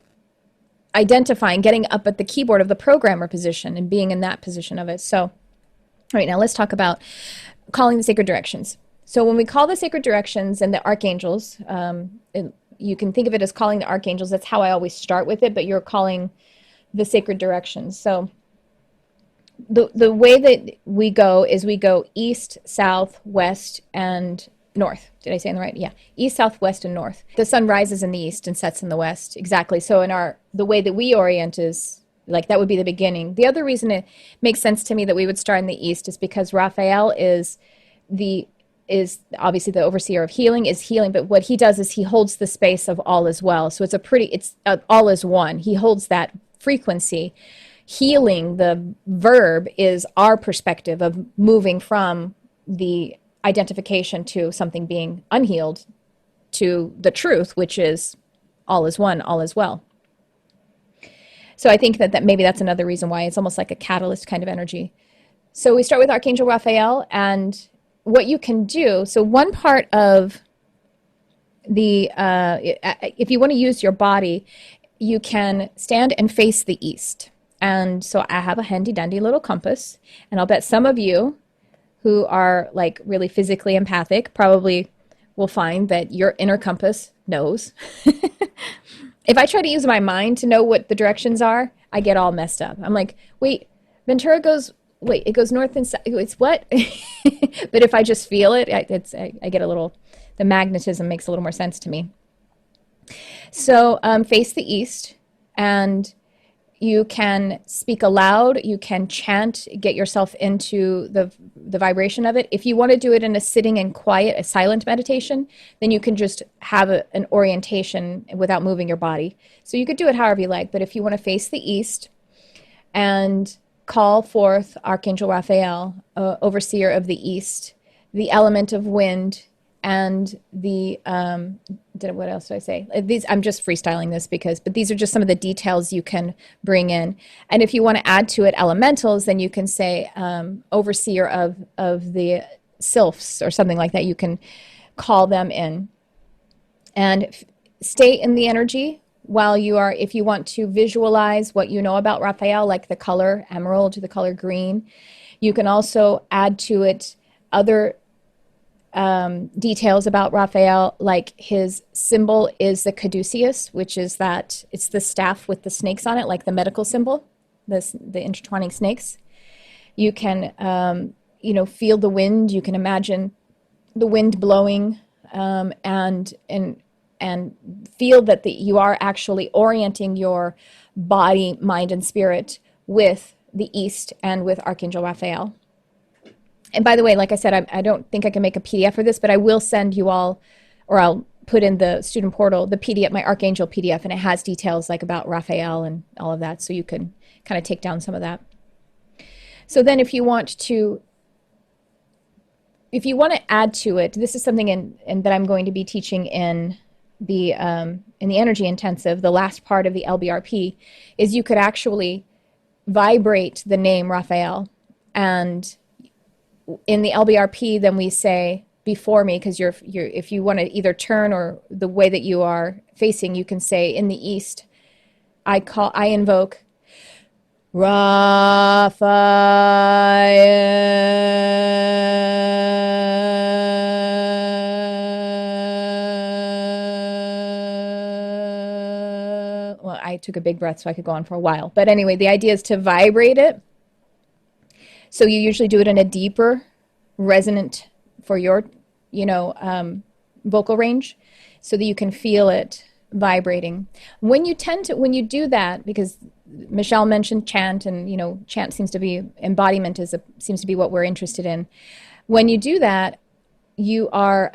Speaker 1: identifying, getting up at the keyboard of the programmer position and being in that position of it. So, all right, now let's talk about calling the sacred directions. So when we call the sacred directions and the archangels, you can think of it as calling the archangels. That's how I always start with it, but you're calling the sacred directions. So the way that we go is we go east, south, west, and north. Did I say it right? Yeah. East, south, west, and north. The sun rises in the east and sets in the west. Exactly. So the way that we orient is like, that would be the beginning. The other reason it makes sense to me that we would start in the east is because Raphael is obviously the overseer of healing, is healing, but what he does is he holds the space of all as well. So it's all is one. He holds that frequency. Healing, the verb, is our perspective of moving from the identification to something being unhealed to the truth, which is all is one, all is well. So I think that maybe that's another reason why it's almost like a catalyst kind of energy. So we start with Archangel Raphael, and what you can do, so one part of the, if you want to use your body, you can stand and face the east. And so I have a handy dandy little compass, and I'll bet some of you who are like really physically empathic probably will find that your inner compass knows. If I try to use my mind to know what the directions are, I get all messed up. I'm like, wait, Ventura goes, it goes north and south. It's what? But if I just feel it, I get a little, the magnetism makes a little more sense to me. So face the east, and you can speak aloud, you can chant, get yourself into the vibration of it. If you want to do it in a sitting and quiet, a silent meditation, then you can just have an orientation without moving your body. So you could do it however you like, but if you want to face the east and call forth Archangel Raphael, overseer of the east, the element of wind, and the what else did I say? I'm just freestyling this but these are just some of the details you can bring in. And if you want to add to it elementals, then you can say overseer of the sylphs or something like that. You can call them in and stay in the energy while you are, if you want to visualize what you know about Raphael, like the color emerald to the color green. You can also add to it other details about Raphael, like his symbol is the caduceus, which is that it's the staff with the snakes on it, like the medical symbol, the intertwining snakes. You can, feel the wind. You can imagine the wind blowing, and feel that you are actually orienting your body, mind, and spirit with the East and with Archangel Raphael. And by the way, like I said, I don't think I can make a PDF for this, but I will send you all, or I'll put in the student portal, the PDF, my Archangel PDF, and it has details like about Raphael and all of that. So you can kind of take down some of that. So then if you want to add to it, this is something in that I'm going to be teaching in the energy intensive, the last part of the LBRP, is you could actually vibrate the name Raphael. And in the LBRP, then we say before me, because you're if you want to either turn or the way that you are facing, you can say in the east, I invoke Raphael. Well, I took a big breath so I could go on for a while. But anyway, the idea is to vibrate it. So you usually do it in a deeper, resonant for your, vocal range, so that you can feel it vibrating. When you do that, because Michelle mentioned chant, and chant seems to be embodiment seems to be what we're interested in. When you do that, you are,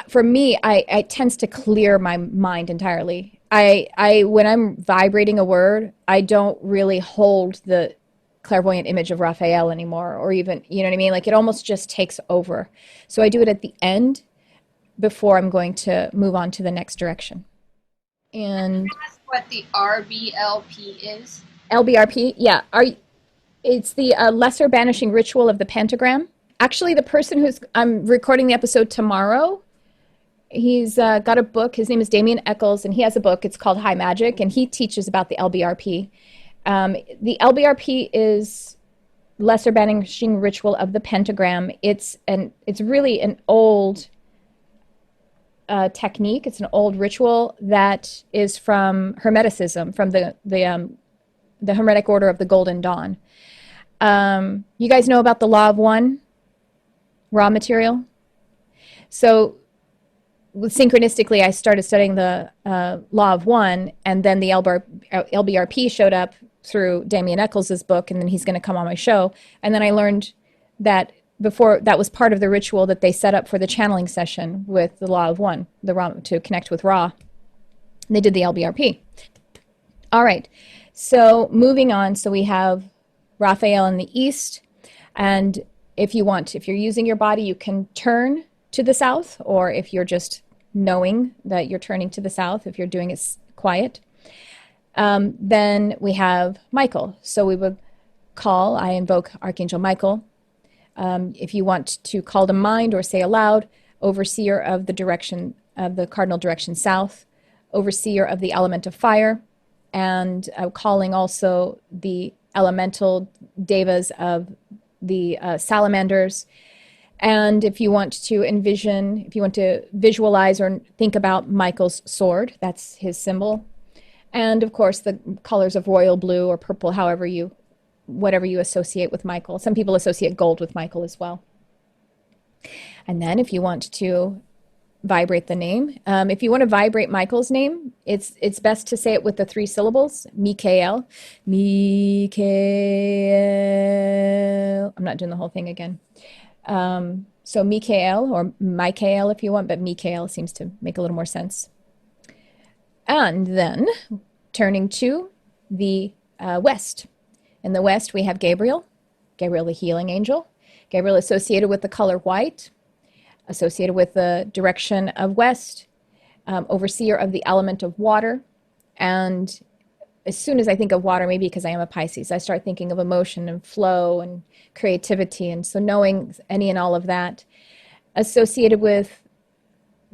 Speaker 1: for me, it tends to clear my mind entirely. When I'm vibrating a word, I don't really hold the clairvoyant image of Raphael anymore, or even, you know what I mean? Like it almost just takes over. So I do it at the end before I'm going to move on to the next direction. And
Speaker 5: ask what the RBLP is?
Speaker 1: LBRP, yeah. It's the lesser banishing ritual of the pentagram. Actually, the person I'm recording the episode tomorrow, he's got a book. His name is Damien Eccles, and he has a book. It's called High Magic, and he teaches about the LBRP. The LBRP is lesser banishing ritual of the pentagram. It's really an old technique. It's an old ritual that is from Hermeticism, from the Hermetic Order of the Golden Dawn. You guys know about the Law of One, raw material? So synchronistically, I started studying the Law of One, and then the LBRP showed up through Damien Eccles' book, and then he's going to come on my show. And then I learned that before that was part of the ritual that they set up for the channeling session with the Law of One, to connect with Ra. And they did the LBRP. All right. So moving on, so we have Raphael in the east, and if you're using your body, you can turn to the south, or if you're just knowing that you're turning to the south, if you're doing it quiet. Then we have Michael. So we would I invoke Archangel Michael. If you want to call to mind or say aloud, overseer of the cardinal direction south, overseer of the element of fire, and calling also the elemental devas of the salamanders. And if you want to visualize or think about Michael's sword, that's his symbol. And of course, the colors of royal blue or purple, whatever you associate with Michael. Some people associate gold with Michael as well. And then if you want to vibrate the name, if you want to vibrate Michael's name, it's best to say it with the 3 syllables, Mikael. Mikael. I'm not doing the whole thing again. So Mikael, or Michael if you want, but Mikael seems to make a little more sense. And then turning to the west. In the west, we have Gabriel the healing angel. Gabriel associated with the color white, associated with the direction of west, overseer of the element of water. And as soon as I think of water, maybe because I am a Pisces, I start thinking of emotion and flow and creativity. And so knowing any and all of that, associated with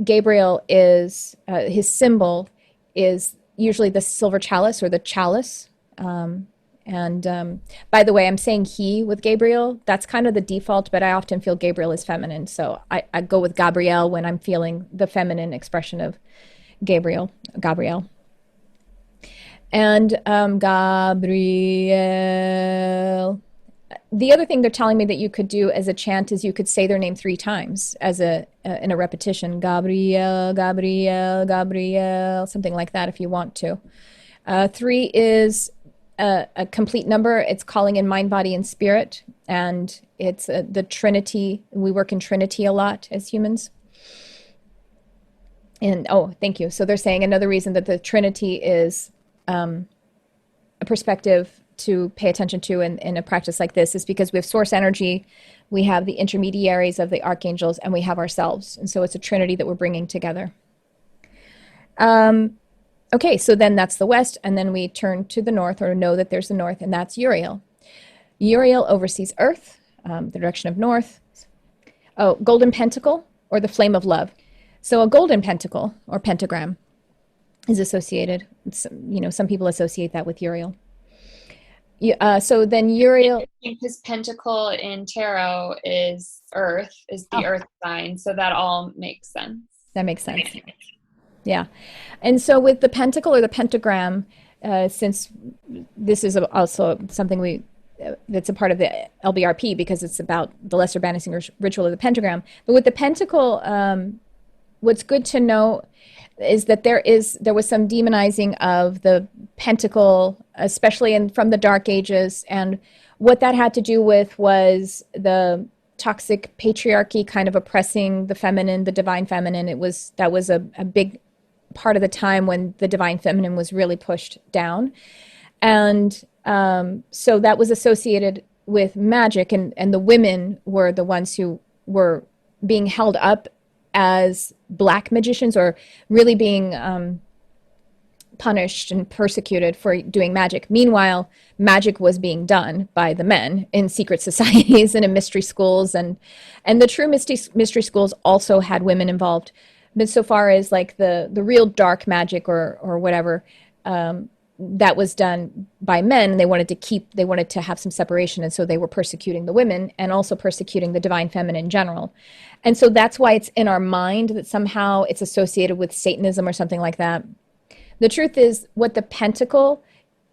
Speaker 1: Gabriel is, his symbol is usually the silver chalice or the chalice. By the way, I'm saying he with Gabriel. That's kind of the default, but I often feel Gabriel is feminine. So I go with Gabrielle when I'm feeling the feminine expression of Gabriel. And Gabriel. The other thing they're telling me that you could do as a chant is you could say their name 3 times in a repetition. Gabriel, Gabriel, Gabriel, something like that if you want to. 3 is a complete number. It's calling in mind, body, and spirit. And it's the Trinity. We work in Trinity a lot as humans. And thank you. So they're saying another reason that the Trinity is a perspective to pay attention to in a practice like this is because we have source energy, we have the intermediaries of the archangels, and we have ourselves. And so it's a Trinity that we're bringing together. Okay, so then that's the west, and then we turn to the north, or know that there's the north, and that's Uriel. Uriel oversees earth, the direction of north. Oh, golden pentacle, or the flame of love. So a golden pentacle, or pentagram, is associated. Some people associate that with Uriel. So then Uriel...
Speaker 6: Because pentacle in tarot is earth, is the earth sign, so that all makes sense.
Speaker 1: That makes sense. Yeah. And so with the pentacle or the pentagram, since this is also something that's a part of the LBRP because it's about the lesser banishing ritual of the pentagram. But with the pentacle, what's good to know is that there was some demonizing of the pentacle, especially from the Dark Ages. And what that had to do with was the toxic patriarchy kind of oppressing the feminine, the divine feminine. That was a big part of the time when the divine feminine was really pushed down. And so that was associated with magic, and the women were the ones who were being held up as black magicians, or really being punished and persecuted for doing magic. Meanwhile, magic was being done by the men in secret societies and in mystery schools, and the true mystery schools also had women involved. But so far as like the real dark magic or whatever, that was done by men, and they wanted to have some separation, and so they were persecuting the women and also persecuting the divine feminine in general. And so that's why it's in our mind that somehow it's associated with Satanism or something like that. The truth is, what the pentacle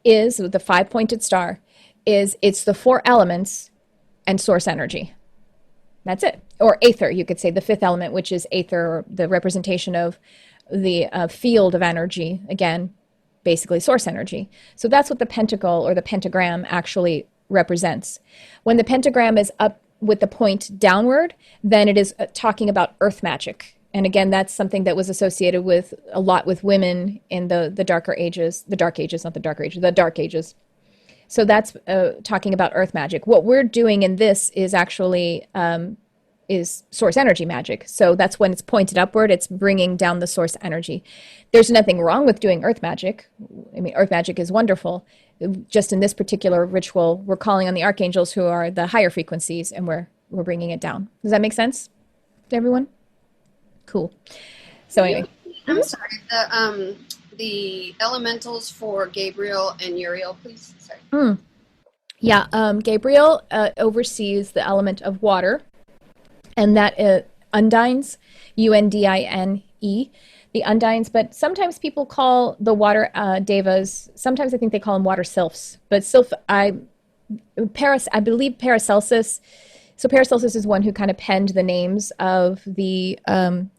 Speaker 1: is, with the 5-pointed star, it's the 4 elements and source energy. That's it. Or aether, you could say, the 5th element, which is aether, or the representation of the field of energy, again, basically source energy. So that's what the pentacle or the pentagram actually represents. When the pentagram is up with the point downward, then it is talking about earth magic. And again, that's something that was associated with a lot with women in the darker ages, the Dark Ages, not the darker ages, the Dark Ages. So that's talking about earth magic. What we're doing in this is actually is source energy magic. So that's when it's pointed upward, it's bringing down the source energy. There's nothing wrong with doing earth magic. I mean, earth magic is wonderful. Just in this particular ritual, we're calling on the archangels, who are the higher frequencies, and we're bringing it down. Does that make sense to everyone? Cool. So anyway.
Speaker 5: I'm sorry. The elementals for Gabriel and Uriel, please. Sorry.
Speaker 1: Yeah, Gabriel oversees the element of water, and that undines, Undine, the undines. But sometimes people call the water devas, sometimes I think they call them water sylphs. But sylph, I believe Paracelsus. So Paracelsus is one who kind of penned the names of the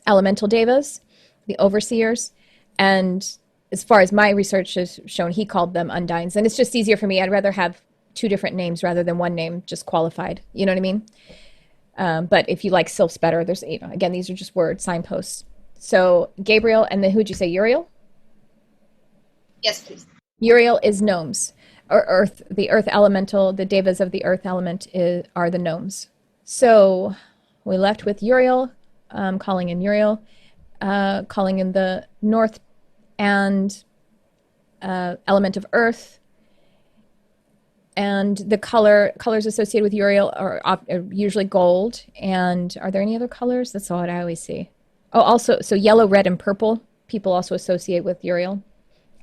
Speaker 1: elemental devas, the overseers. And as far as my research has shown, he called them undines. And it's just easier for me. I'd rather have 2 different names rather than one name just qualified. You know what I mean? But if you like sylphs better, there's, again, these are just words, signposts. So Gabriel, and then who'd you say, Uriel?
Speaker 5: Yes, please.
Speaker 1: Uriel is gnomes, or earth, the earth elemental, the devas of the earth element are the gnomes. So we left with Uriel, calling in Uriel, calling in the north and element of earth. And the colors associated with Uriel are usually gold. And are there any other colors? That's what I always see. Oh, also, so yellow, red, and purple, people also associate with Uriel.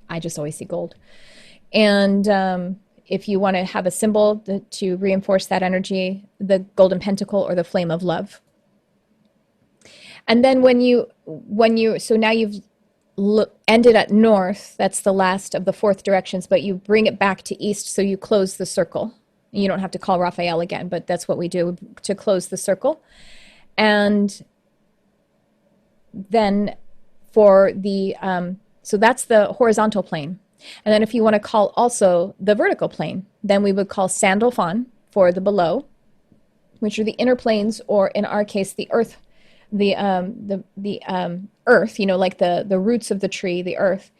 Speaker 1: I just always see gold. And if you want to have a symbol to reinforce that energy, the golden pentacle or the flame of love. And then so now you've ended at north, that's the last of the 4th directions, but you bring it back to east, so you close the circle. You don't have to call Raphael again, but that's what we do to close the circle. And then for the, so that's the horizontal plane. And then if you want to call also the vertical plane, then we would call Sandalphon for the below, which are the inner planes, or in our case, the earth, the earth, like the roots of the tree, the earth.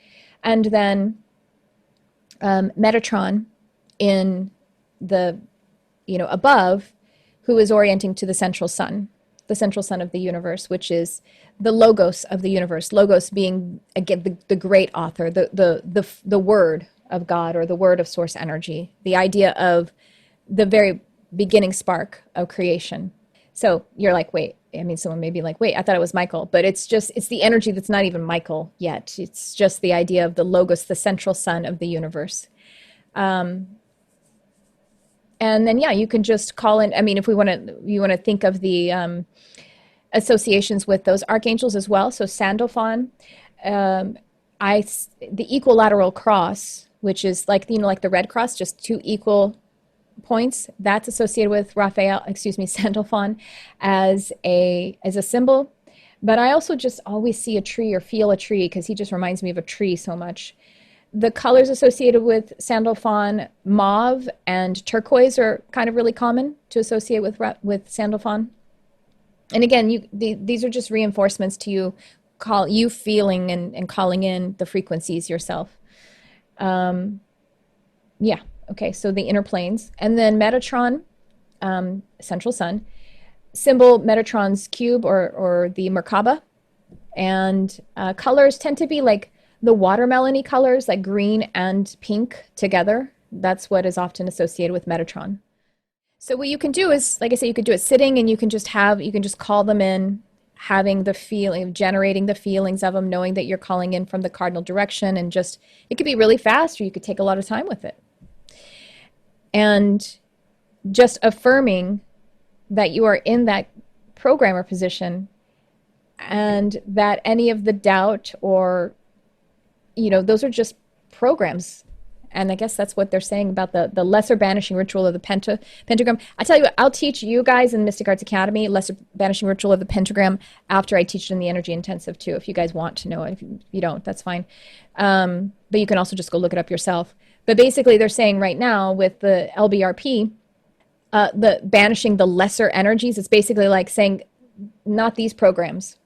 Speaker 1: And then Metatron in the, above, who is orienting to the central sun of the universe, which is the logos of the universe. Logos being, again, the great author, the word of God, or the word of source energy, the idea of the very beginning spark of creation. So you're like, wait, someone may be like, wait, I thought it was Michael, but it's the energy that's not even Michael yet. It's just the idea of the logos, the central sun of the universe. And then, you can just call in, if you want to think of the associations with those archangels as well. So Sandalphon, the equilateral cross, which is like the Red Cross, just two equal points, that's associated with Sandalphon as a symbol. But I also just always see a tree or feel a tree, because he just reminds me of a tree so much. The colors associated with Sandalphon, mauve and turquoise, are kind of really common to associate with Sandalphon. And again, these are just reinforcements to you feeling and calling in the frequencies yourself. Okay, so the inner planes. And then Metatron, central sun, symbol Metatron's cube or the Merkaba. And colors tend to be like the watermelon-y colors, like green and pink together. That's what is often associated with Metatron. So what you can do is, like I said, you could do it sitting, and you can just call them in, having the feeling, generating the feelings of them, knowing that you're calling in from the cardinal direction, and just, it could be really fast, or you could take a lot of time with it. And just affirming that you are in that programmer position, and that any of the doubt or, those are just programs. And I guess that's what they're saying about the lesser banishing ritual of the pentagram. I tell you what, I'll teach you guys in Mystic Arts Academy lesser banishing ritual of the pentagram after I teach it in the energy intensive too, if you guys want to know it. If you don't, that's fine. But you can also just go look it up yourself. But basically they're saying right now with the LBRP, the banishing the lesser energies, it's basically like saying, not these programs.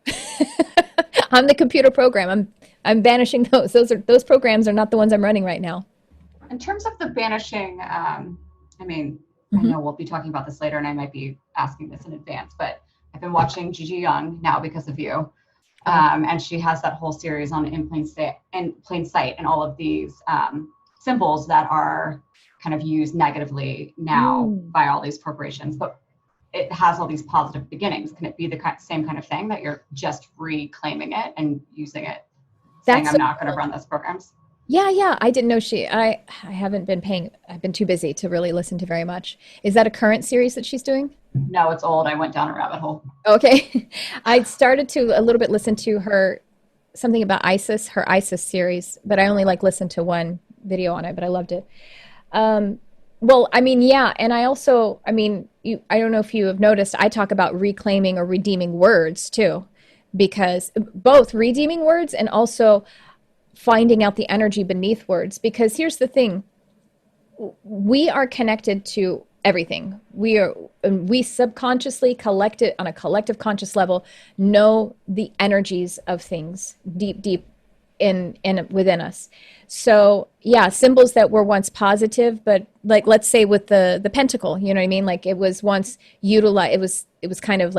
Speaker 1: I'm the computer program. I'm banishing those. Those programs are not the ones I'm running right now.
Speaker 3: In terms of the banishing, I know we'll be talking about this later, and I might be asking this in advance, but I've been watching Gigi Young now because of you. And she has that whole series on in plain sight, and all of these symbols that are kind of used negatively now by all these corporations, but it has all these positive beginnings. Can it be the same kind of thing, that you're just reclaiming it and using it, saying, I'm not going to run those programs?
Speaker 1: Yeah. I didn't know I haven't been I've been too busy to really listen to very much. Is that a current series that she's doing?
Speaker 3: No, it's old. I went down a rabbit hole.
Speaker 1: Okay. I started to a little bit listen to her, something about Isis, her Isis series, but I only listened to one video on it, but I loved it. And I also, I don't know if you have noticed, I talk about reclaiming or redeeming words too, because both redeeming words and also finding out the energy beneath words. Because here's the thing, we are connected to everything. We subconsciously, collected on a collective conscious level, know the energies of things deep in within us. So yeah, symbols that were once positive, but let's say with the pentacle, you know what I mean? It was once utilized, it was kind of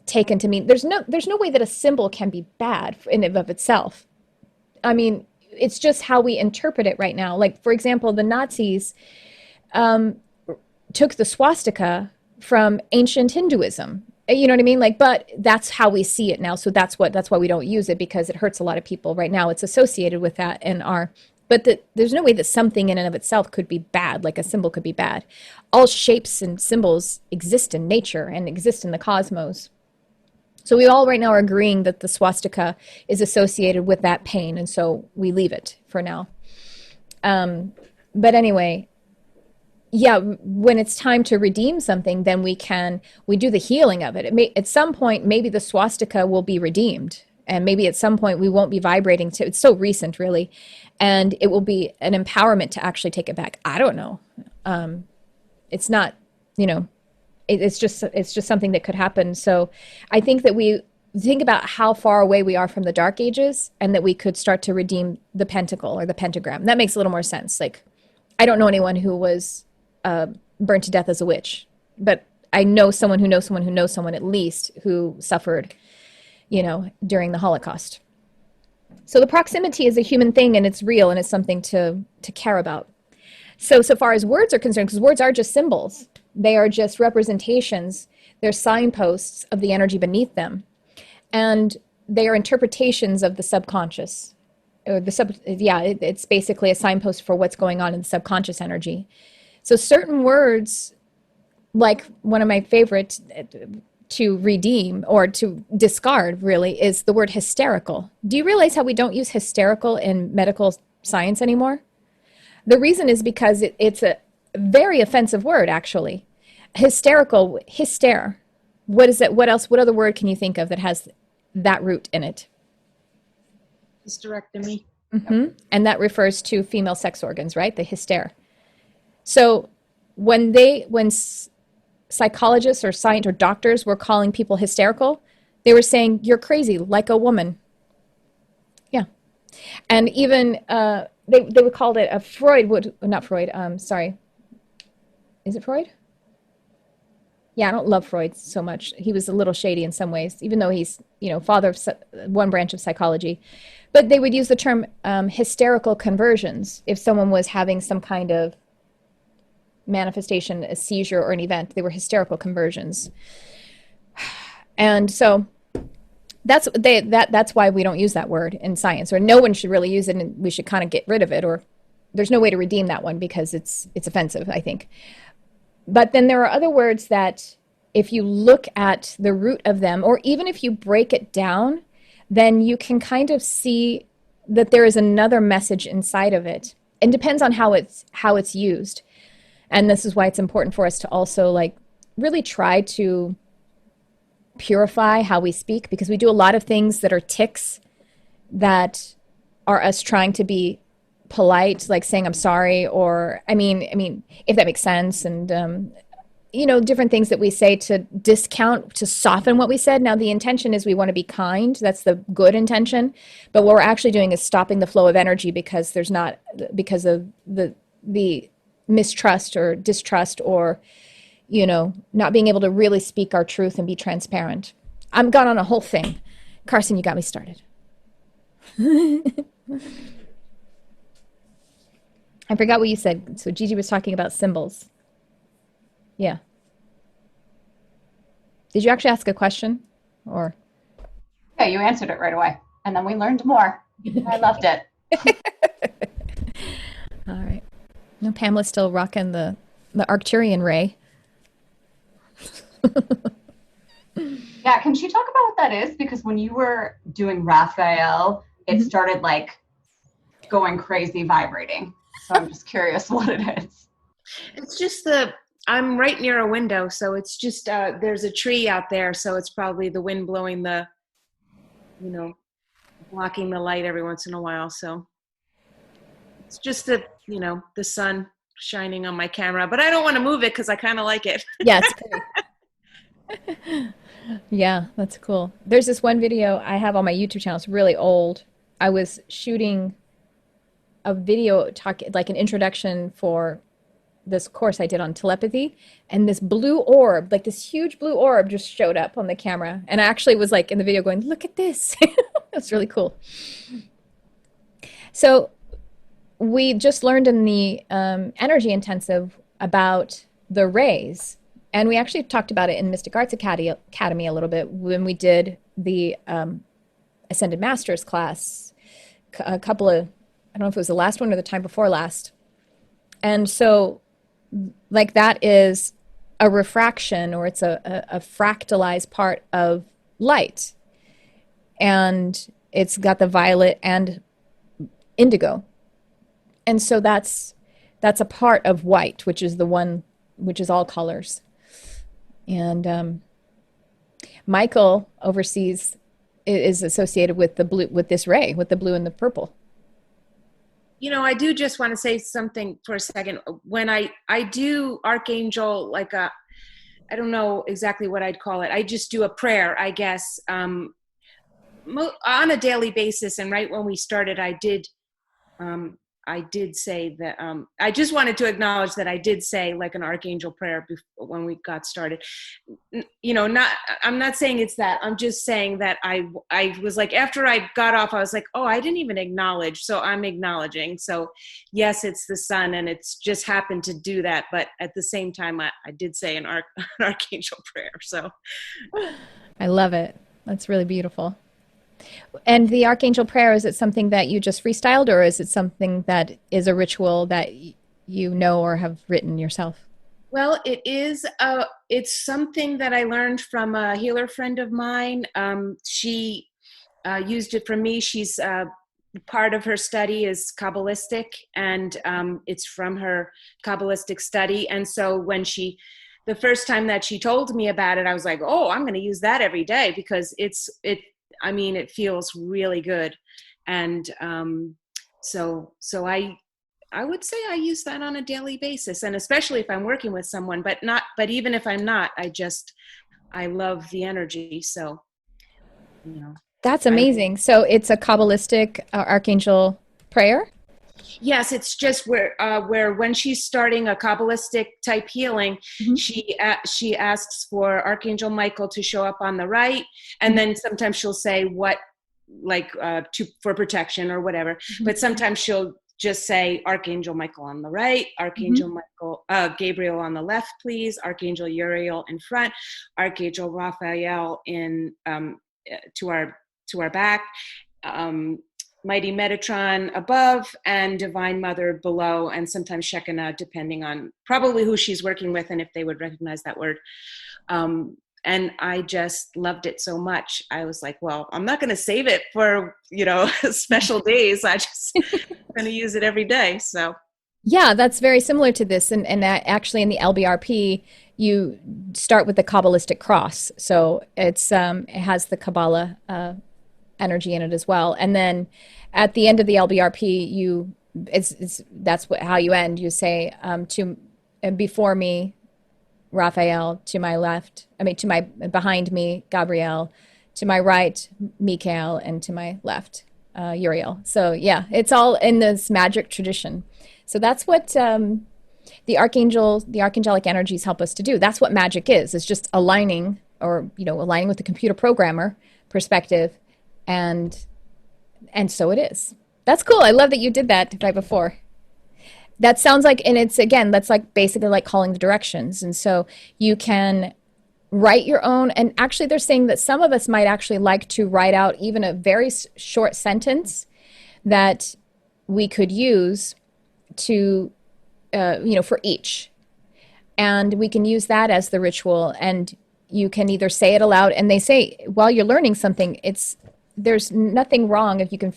Speaker 1: taken to mean, there's no way that a symbol can be bad in and of itself. It's just how we interpret it right now. For example, the Nazis took the swastika from ancient Hinduism. You know what I mean? But that's how we see it now. So that's why we don't use it, because it hurts a lot of people right now. It's associated with that but there's no way that something in and of itself could be bad, like a symbol could be bad. All shapes and symbols exist in nature and exist in the cosmos. So we all right now are agreeing that the swastika is associated with that pain, and so we leave it for now. But anyway, yeah, when it's time to redeem something, then we do the healing of it. At some point, maybe the swastika will be redeemed, and maybe at some point we won't be vibrating to, it's so recent really, and it will be an empowerment to actually take it back. I don't know. It's not, it's just something that could happen. So I think that think about how far away we are from the dark ages, and that we could start to redeem the pentacle or the pentagram. That makes a little more sense. Like, I don't know anyone who was burned to death as a witch, but I know someone who knows someone who knows someone, at least, who suffered, during the Holocaust. So the proximity is a human thing, and it's real, and it's something to care about. So far as words are concerned, because words are just symbols, they are just representations, they're signposts of the energy beneath them. And they are interpretations of the subconscious. Or it's basically a signpost for what's going on in the subconscious energy. So certain words, like one of my favorites to redeem or to discard, really, is the word hysterical. Do you realize how we don't use hysterical in medical science anymore? The reason is because it's a very offensive word, actually. Hysterical, hyster. What is it? What else? What other word can you think of that has that root in it?
Speaker 4: Hysterectomy.
Speaker 1: Mm-hmm. And that refers to female sex organs, right? The hyster. So when psychologists or scientists or doctors were calling people hysterical, they were saying, you're crazy, like a woman. Yeah. And even they would call it a sorry. Is it Freud? Yeah, I don't love Freud so much. He was a little shady in some ways, even though he's, father of one branch of psychology. But they would use the term hysterical conversions if someone was having some kind of manifestation, a seizure or an event. They were hysterical conversions. And so that's why we don't use that word in science, or no one should really use it, and we should kind of get rid of it, or there's no way to redeem that one because it's offensive, I think. But then there are other words that if you look at the root of them, or even if you break it down, then you can kind of see that there is another message inside of it. It depends on how it's used. And this is why it's important for us to also really try to purify how we speak, because we do a lot of things that are tics that are us trying to be polite, like saying I'm sorry, or I mean if that makes sense, and different things that we say to discount, to soften what we said. Now the intention is we want to be kind, that's the good intention, but what we're actually doing is stopping the flow of energy because of the mistrust or distrust, or not being able to really speak our truth and be transparent. I'm gone on a whole thing. Carson, you got me started. I forgot what you said. So Gigi was talking about symbols. Yeah. Did you actually ask a question? Or?
Speaker 3: Yeah, you answered it right away. And then we learned more. I loved it.
Speaker 1: All right. No, Pamela's still rocking the Arcturian ray.
Speaker 3: Yeah, can she talk about what that is? Because when you were doing Raphael, it started going crazy, vibrating. So I'm just curious what it is.
Speaker 7: It's just I'm right near a window, so it's just, there's a tree out there, so it's probably the wind blowing blocking the light every once in a while. So it's just the sun shining on my camera, but I don't want to move it because I kind of like it.
Speaker 1: Yeah, it's pretty. Yeah, that's cool. There's this one video I have on my YouTube channel. It's really old. I was shooting a video like an introduction for this course I did on telepathy, and this blue orb, this huge blue orb, just showed up on the camera, and I actually was in the video going, look at this. It's really cool. So we just learned in the energy intensive about the rays, and we actually talked about it in Mystic Arts Academy a little bit when we did the Ascended Masters class a couple of, I don't know if it was the last one or the time before last. And so that is a refraction, or it's a fractalized part of light. And it's got the violet and indigo. And so that's a part of white, which is the one which is all colors. And Michael is associated with the blue, with this ray, with the blue and the purple.
Speaker 7: I do just want to say something for a second. When I do Archangel, I don't know exactly what I'd call it. I just do a prayer, I guess. on a daily basis. And right when we started, I did say that, I just wanted to acknowledge that I did say like an archangel prayer before, when we got started. I'm not saying it's that. I'm just saying that I was like, after I got off, I was like, oh, I didn't even acknowledge. So I'm acknowledging. So yes, it's the sun, and it's just happened to do that. But at the same time, I did say an archangel prayer. So
Speaker 1: I love it. That's really beautiful. And the Archangel Prayer, is it something that you just freestyled, or is it something that is a ritual that you know or have written yourself?
Speaker 7: Well, it's something that I learned from a healer friend of mine. She used it for me. She's part of her study is Kabbalistic, and it's from her Kabbalistic study. And so the first time that she told me about it, I was like, oh, I'm going to use that every day, because it feels really good. And so I would say I use that on a daily basis, and especially if I'm working with someone, but even if I'm not, I love the energy. So,
Speaker 1: That's amazing. So it's a Kabbalistic archangel prayer?
Speaker 7: Yes, it's just where when she's starting a Kabbalistic type healing,
Speaker 1: Mm-hmm.
Speaker 7: she asks for Archangel Michael to show up on the right, and then sometimes she'll say for protection or whatever. Mm-hmm. But sometimes she'll just say Archangel Michael on the right, Archangel Gabriel on the left, please, Archangel Uriel in front, Archangel Raphael in to our back. Mighty Metatron above, and Divine Mother below, and sometimes Shekinah, depending on probably who she's working with and if they would recognize that word. And I just loved it so much. I was like, well, I'm not going to save it for, special days. I just going to use it every day. So.
Speaker 1: Yeah, that's very similar to this. And actually in the LBRP, you start with the Kabbalistic cross. So it has the Kabbalah energy in it as well. And then at the end of the LBRP, how you end. You say before me, Raphael, to my behind me, Gabriel, to my right, Michael, and to my left, Uriel. So yeah, it's all in this magic tradition. So that's what the archangelic energies help us to do. That's what magic is. It's just aligning with the computer programmer perspective. And so it is. That's cool. I love that you did that right before. That sounds like, and it's, again, that's like basically like calling the directions. And so you can write your own. And actually they're saying that some of us might actually like to write out even a very short sentence that we could use to, for each. And we can use that as the ritual. And you can either say it aloud, and they say while you're learning something, there's nothing wrong if you can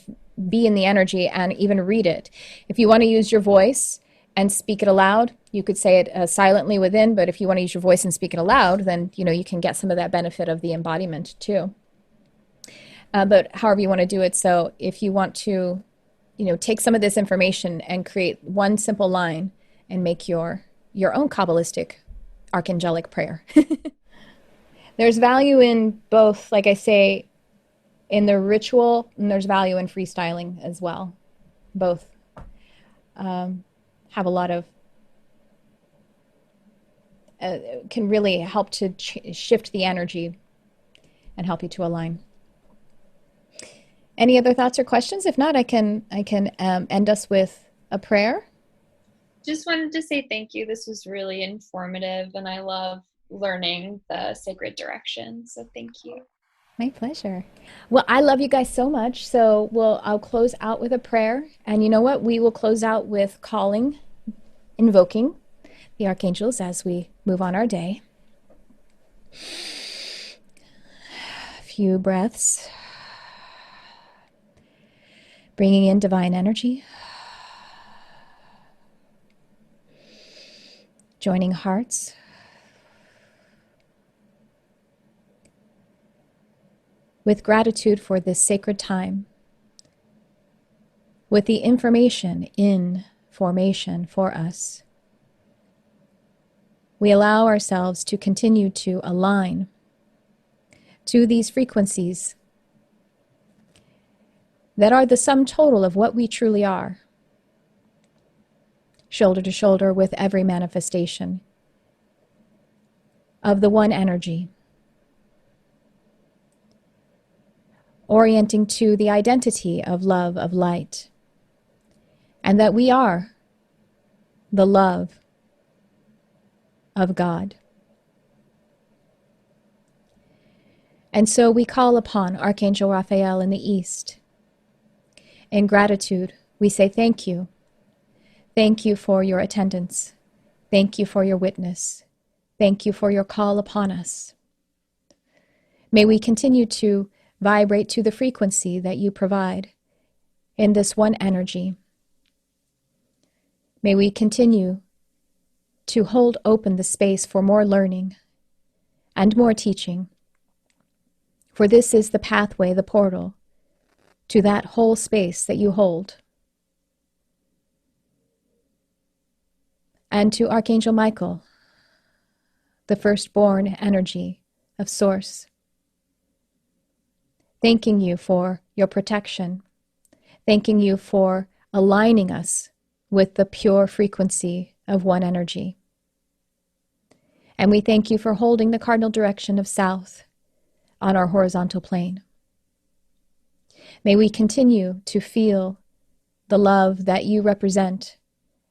Speaker 1: be in the energy and even read it. If you want to use your voice and speak it aloud, you could say it silently within, but if you want to use your voice and speak it aloud, then you can get some of that benefit of the embodiment too. But however you want to do it. So if you want to, take some of this information and create one simple line and make your own Kabbalistic archangelic prayer. There's value in both, like I say, in the ritual, and there's value in freestyling as well. Both have a lot of, can really help to shift the energy and help you to align. Any other thoughts or questions? If not, I can end us with a prayer.
Speaker 6: Just wanted to say thank you. This was really informative, and I love learning the sacred direction. So thank you.
Speaker 1: My pleasure. Well, I love you guys so much. So I'll close out with a prayer. And you know what? We will close out with invoking the archangels as we move on our day. A few breaths. Bringing in divine energy. Joining hearts. With gratitude for this sacred time, with the information in formation for us, we allow ourselves to continue to align to these frequencies that are the sum total of what we truly are, shoulder to shoulder with every manifestation of the one energy, orienting to the identity of love, of light, and that we are the love of God. And so we call upon Archangel Raphael in the East. In gratitude, we say thank you. Thank you for your attendance. Thank you for your witness. Thank you for your call upon us. May we continue to vibrate to the frequency that you provide in this one energy. May we continue to hold open the space for more learning and more teaching. For this is the pathway, the portal, to that whole space that you hold. And to Archangel Michael, the firstborn energy of Source, thanking you for your protection, thanking you for aligning us with the pure frequency of one energy. And we thank you for holding the cardinal direction of south on our horizontal plane. May we continue to feel the love that you represent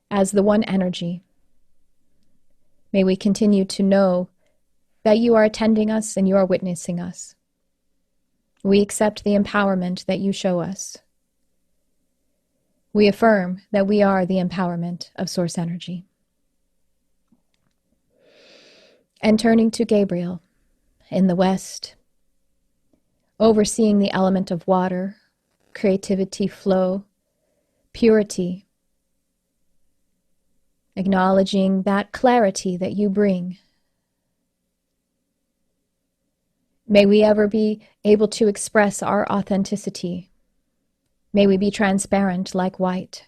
Speaker 1: as the one energy. May we continue to know that you are attending us and you are witnessing us. We accept the empowerment that you show us. We affirm that we are the empowerment of Source energy. And turning to Gabriel in the West, overseeing the element of water, creativity, flow, purity, acknowledging that clarity that you bring. May we ever be able to express our authenticity. May we be transparent like white.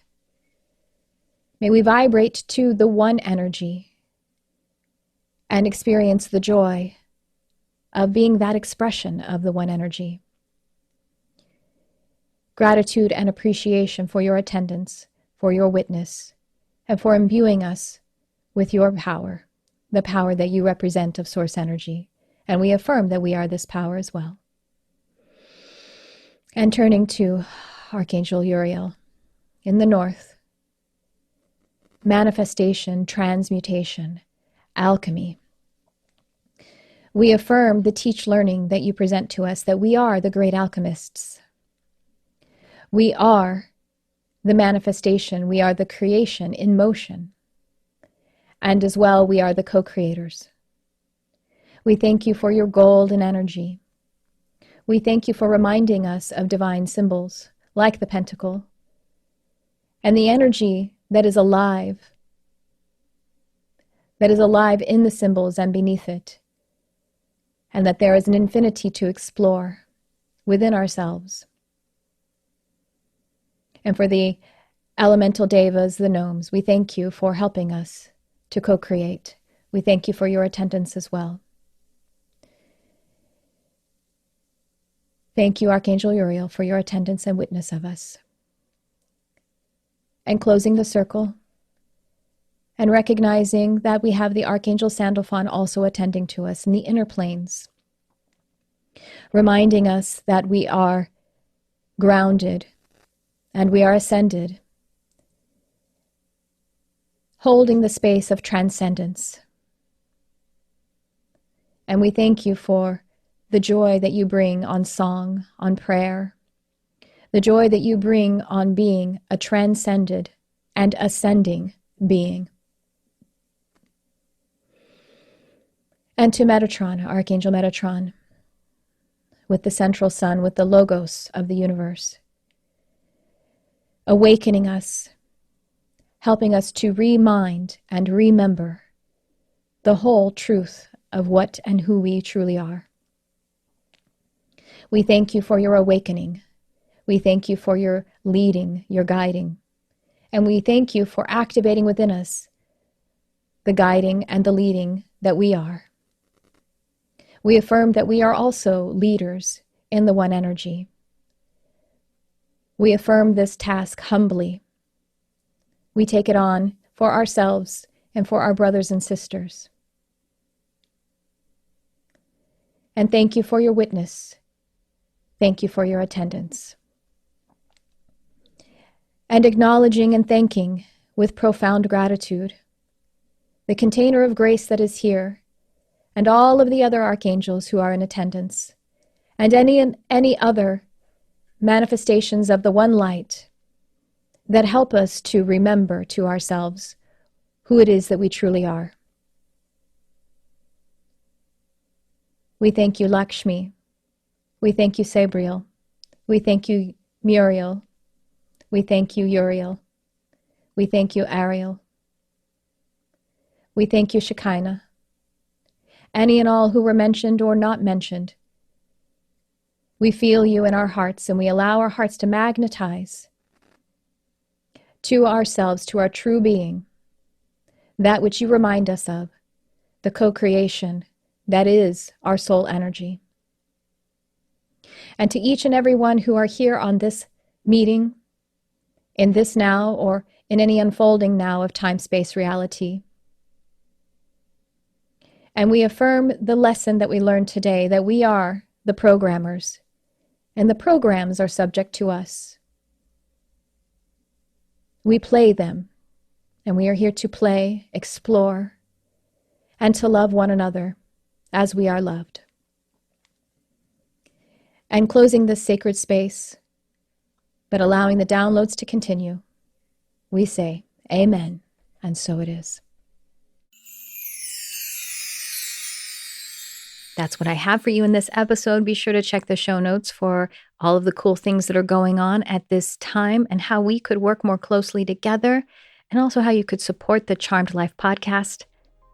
Speaker 1: May we vibrate to the one energy and experience the joy of being that expression of the one energy. Gratitude and appreciation for your attendance, for your witness, and for imbuing us with your power, the power that you represent of Source energy. And we affirm that we are this power as well. And turning to Archangel Uriel in the north, manifestation, transmutation, alchemy. We affirm the teach learning that you present to us, that we are the great alchemists. We are the manifestation, we are the creation in motion. And as well, we are the co-creators. We thank you for your golden energy. We thank you for reminding us of divine symbols, like the pentacle, and the energy that is alive in the symbols and beneath it, and that there is an infinity to explore within ourselves. And for the elemental devas, the gnomes, we thank you for helping us to co-create. We thank you for your attendance as well. Thank you, Archangel Uriel, for your attendance and witness of us. And closing the circle, and recognizing that we have the Archangel Sandalphon also attending to us in the inner planes, reminding us that we are grounded and we are ascended, holding the space of transcendence. And we thank you for the joy that you bring on song, on prayer, the joy that you bring on being a transcended and ascending being. And to Metatron, Archangel Metatron, with the central sun, with the logos of the universe, awakening us, helping us to remind and remember the whole truth of what and who we truly are. We thank you for your awakening. We thank you for your leading, your guiding. And we thank you for activating within us the guiding and the leading that we are. We affirm that we are also leaders in the one energy. We affirm this task humbly. We take it on for ourselves and for our brothers and sisters. And thank you for your witness. Thank you for your attendance. And acknowledging and thanking with profound gratitude the container of grace that is here, and all of the other archangels who are in attendance, and any other manifestations of the one light that help us to remember to ourselves who it is that we truly are. We thank you, Lakshmi. We thank you, Sabriel. We thank you, Muriel. We thank you, Uriel. We thank you, Ariel. We thank you, Shekinah. Any and all who were mentioned or not mentioned. We feel you in our hearts, and we allow our hearts to magnetize to ourselves, to our true being, that which you remind us of, the co-creation that is our soul energy. And to each and every one who are here on this meeting, in this now, or in any unfolding now of time-space reality. And we affirm the lesson that we learned today, that we are the programmers, and the programs are subject to us. We play them, and we are here to play, explore, and to love one another as we are loved. And closing this sacred space, but allowing the downloads to continue, we say, Amen, and so it is. That's what I have for you in this episode. Be sure to check the show notes for all of the cool things that are going on at this time and how we could work more closely together, and also how you could support the Charmed Life podcast.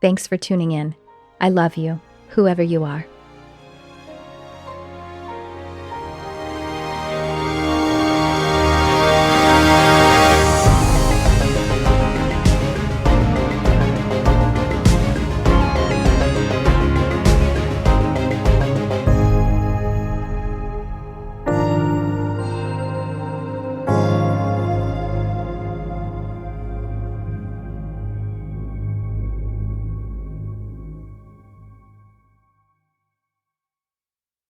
Speaker 1: Thanks for tuning in. I love you, whoever you are.